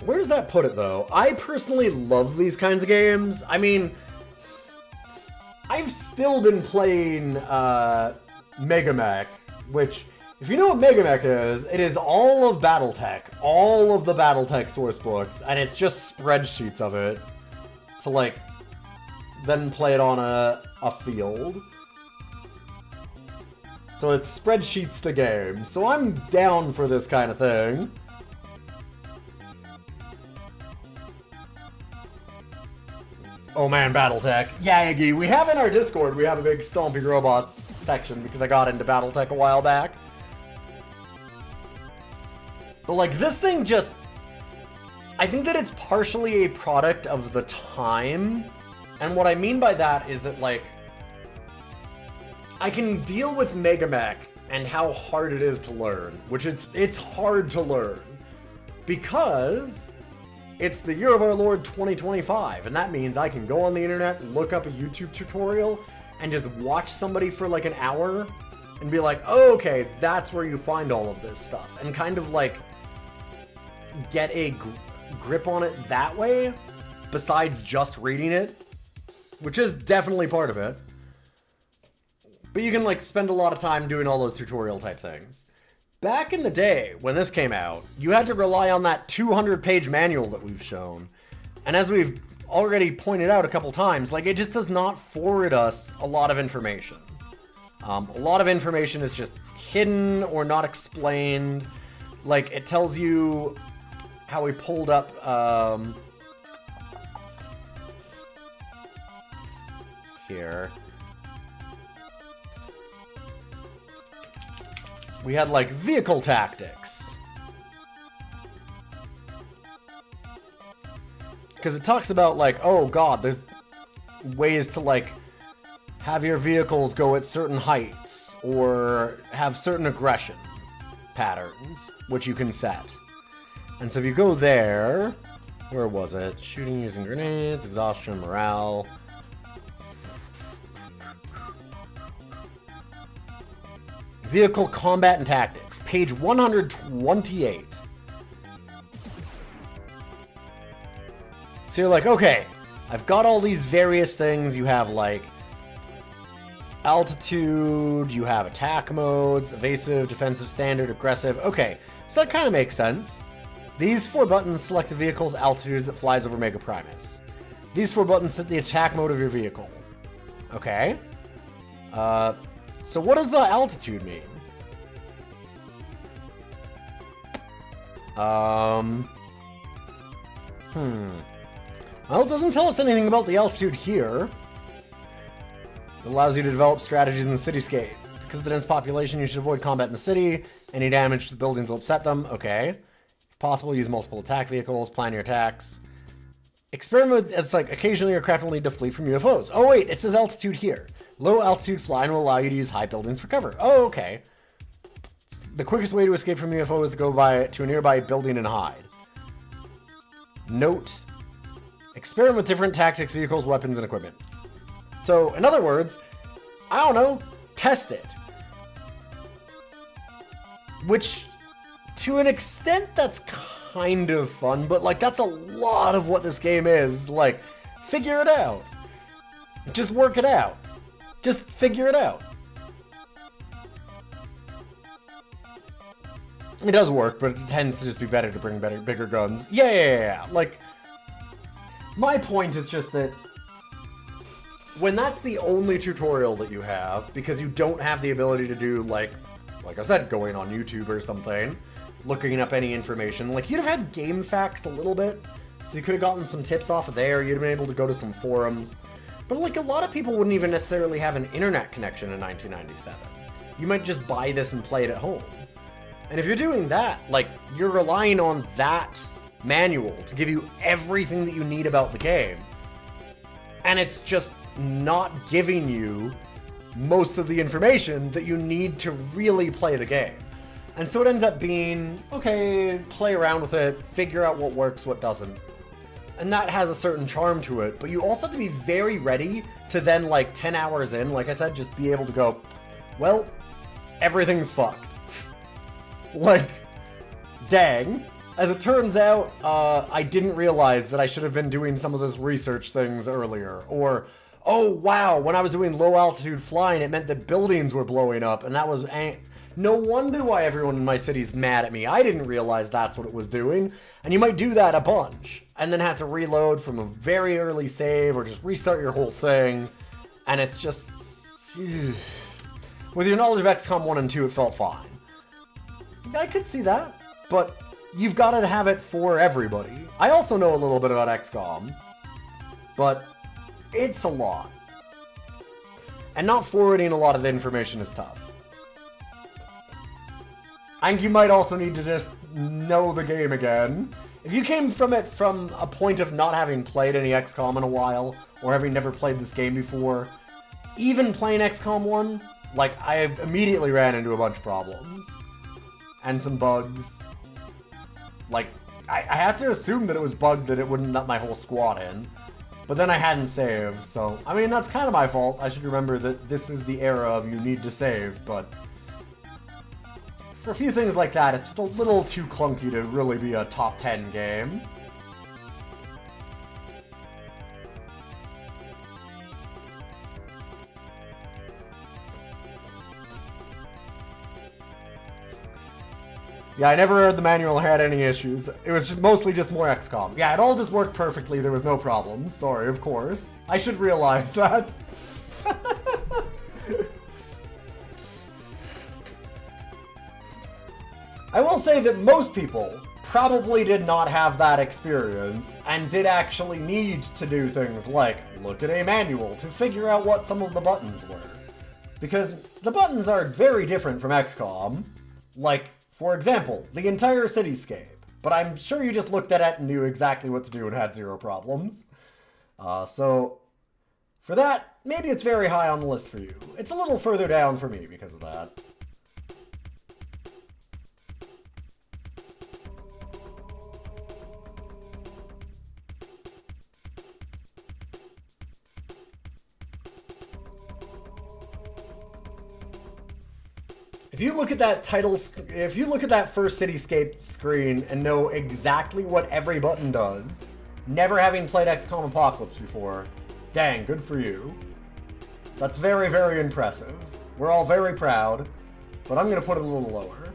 Where does that put it, though? I personally love these kinds of games. I mean, I've still been playing Mega Mech, which... If you know what Mega Mech is, it is all of BattleTech, all of the BattleTech source books, and it's just spreadsheets of it to, like, then play it on a field. So it's spreadsheets the game. So I'm down for this kind of thing. Oh man, BattleTech. Yeah, Iggy, we have in our Discord, we have a big Stompy Robots section because I got into BattleTech a while back. But, like, this thing just... I think that it's partially a product of the time. And what I mean by that is that, like... I can deal with Mega Mech and how hard it is to learn. Which it's hard to learn. Because... it's the year of our Lord 2025. And that means I can go on the internet, look up a YouTube tutorial, and just watch somebody for, like, an hour. And be like, oh, okay, that's where you find all of this stuff. And kind of, like... get a grip on it that way, besides just reading it, which is definitely part of it. But you can, like, spend a lot of time doing all those tutorial type things. Back in the day, when this came out, you had to rely on that 200-page manual that we've shown. And as we've already pointed out a couple times, like, it just does not forward us a lot of information. A lot of information is just hidden or not explained. Like, it tells you how we pulled up, here. We had, like, vehicle tactics. Because it talks about, like, oh god, there's ways to, like, have your vehicles go at certain heights, or have certain aggression patterns, which you can set. And so if you go there, where was it? Shooting using grenades, exhaustion, morale. Vehicle combat and tactics, page 128. So you're like, okay, I've got all these various things. You have, like, altitude, you have attack modes, evasive, defensive, standard, aggressive. Okay, so that kind of makes sense. These 4 buttons select the vehicle's altitude as it flies over Mega Primus. These 4 buttons set the attack mode of your vehicle. Okay. So what does the altitude mean? Well, it doesn't tell us anything about the altitude here. It allows you to develop strategies in the cityscape. Because of the dense population, you should avoid combat in the city. Any damage to the buildings will upset them. Okay. If possible, use multiple attack vehicles. Plan your attacks. Experiment with, it's like, occasionally your craft will need to flee from UFOs. Oh wait, it says altitude here. Low altitude flying will allow you to use high buildings for cover. Oh, okay. The quickest way to escape from UFO is to go to a nearby building and hide. Note, experiment with different tactics, vehicles, weapons, and equipment. So, in other words, I don't know, test it. Which, to an extent, that's kind of fun, but, like, that's a lot of what this game is. Like, figure it out. Just work it out. Just figure it out. It does work, but it tends to just be better to bring bigger guns. Yeah. Like, my point is just that when that's the only tutorial that you have, because you don't have the ability to do, like I said, going on YouTube or something, looking up any information, like, you'd have had game facts a little bit, so you could have gotten some tips off of there, you'd have been able to go to some forums, but, like, a lot of people wouldn't even necessarily have an internet connection in 1997. You might just buy this and play it at home. And if you're doing that, like, you're relying on that manual to give you everything that you need about the game, and it's just not giving you most of the information that you need to really play the game. And so it ends up being, okay, play around with it, figure out what works, what doesn't. And that has a certain charm to it, but you also have to be very ready to then, like, 10 hours in, like I said, just be able to go, well, everything's fucked. Like, dang. As it turns out, I didn't realize that I should have been doing some of this research things earlier. Or, oh wow, when I was doing low altitude flying, it meant that buildings were blowing up, and that was... No wonder why everyone in my city's mad at me. I didn't realize that's what it was doing. And you might do that a bunch, and then have to reload from a very early save, or just restart your whole thing. And it's just... With your knowledge of XCOM 1 and 2, it felt fine. I could see that, but you've got to have it for everybody. I also know a little bit about XCOM, but it's a lot. And not forwarding a lot of the information is tough. And you might also need to just know the game again. If you came from it from a point of not having played any XCOM in a while, or having never played this game before, even playing XCOM 1, like, I immediately ran into a bunch of problems. And some bugs. Like, I had to assume that it was bugged that it wouldn't let my whole squad in. But then I hadn't saved, so... I mean, that's kind of my fault. I should remember that this is the era of you need to save, but... For a few things like that, it's just a little too clunky to really be a top 10 game. Yeah, I never heard the manual had any issues. It was mostly just more XCOM. Yeah, it all just worked perfectly. There was no problems. Sorry, of course. I should realize that. I will say that most people probably did not have that experience and did actually need to do things like look at a manual to figure out what some of the buttons were. Because the buttons are very different from XCOM. Like, for example, the entire cityscape. But I'm sure you just looked at it and knew exactly what to do and had zero problems. So, for that, maybe it's very high on the list for you. It's a little further down for me because of that. If you look at that if you look at that first cityscape screen and know exactly what every button does, never having played XCOM Apocalypse before, dang, good for you. That's very, very impressive. We're all very proud, but I'm gonna put it a little lower.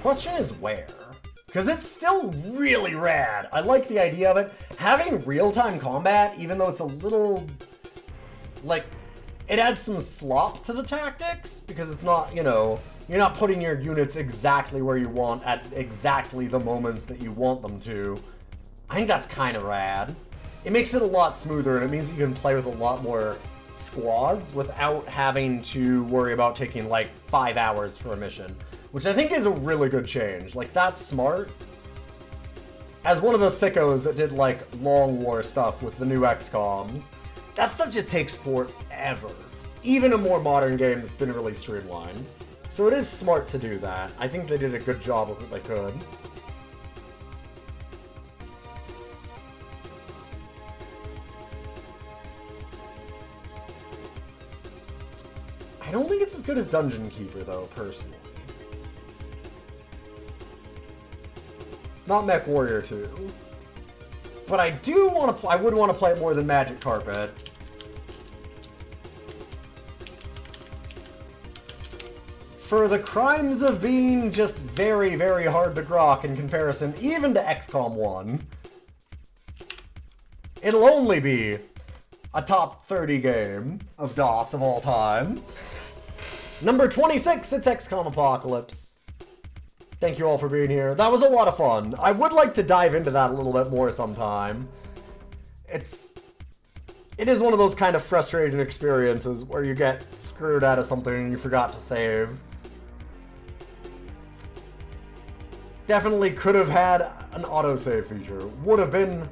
Question is where? Because it's still really rad. I like the idea of it. Having real-time combat, even though it's a little, like, it adds some slop to the tactics, because it's not, you know, you're not putting your units exactly where you want at exactly the moments that you want them to. I think that's kind of rad. It makes it a lot smoother, and it means you can play with a lot more squads without having to worry about taking, like, 5 hours for a mission. Which I think is a really good change. Like, that's smart. As one of the sickos that did, like, long war stuff with the new XCOMs, that stuff just takes forever. Even a more modern game that's been really streamlined. So it is smart to do that. I think they did a good job with what they could. I don't think it's as good as Dungeon Keeper, though, personally. Not Mech Warrior 2. But I do want to I would want to play it more than Magic Carpet. For the crimes of being just very, very hard to grok in comparison even to XCOM 1, it'll only be a top 30 game of DOS of all time. Number 26, it's XCOM Apocalypse. Thank you all for being here. That was a lot of fun. I would like to dive into that a little bit more sometime. It is one of those kind of frustrating experiences where you get screwed out of something and you forgot to save. Definitely could have had an autosave feature. Would have been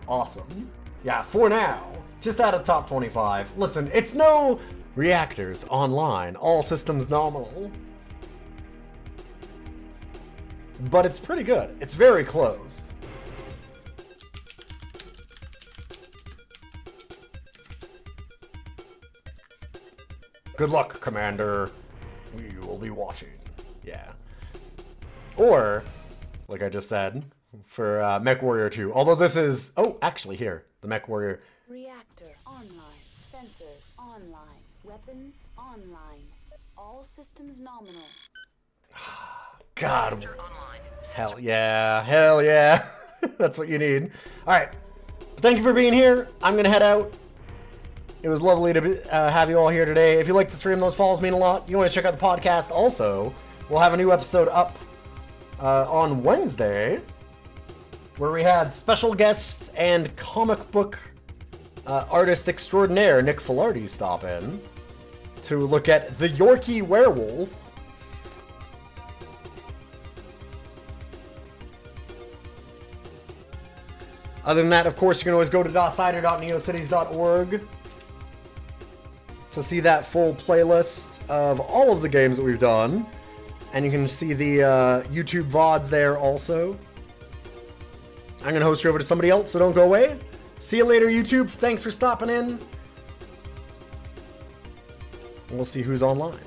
awesome. Yeah, for now, just out of top 25. Listen, it's no Reactors Online, all systems nominal. But it's pretty good. It's very close. Good luck, Commander. We will be watching. Yeah. Or, like I just said, for Mech Warrior 2. Although this is... Oh, actually here. The Mech Warrior. Reactor online. Sensors online. Weapons online. All systems nominal. God. Hell yeah. Hell yeah. That's what you need. Alright. Thank you for being here. I'm going to head out. It was lovely to have you all here today. If you like the stream, those follows mean a lot. You want to check out the podcast also. We'll have a new episode up on Wednesday, where we had special guest and comic book artist extraordinaire Nick Filardi stop in to look at the Yorkie werewolf. Other than that, of course, you can always go to DOScider.neocities.org to see that full playlist of all of the games that we've done. And you can see the YouTube VODs there also. I'm going to host you over to somebody else, so don't go away. See you later, YouTube. Thanks for stopping in. And we'll see who's online.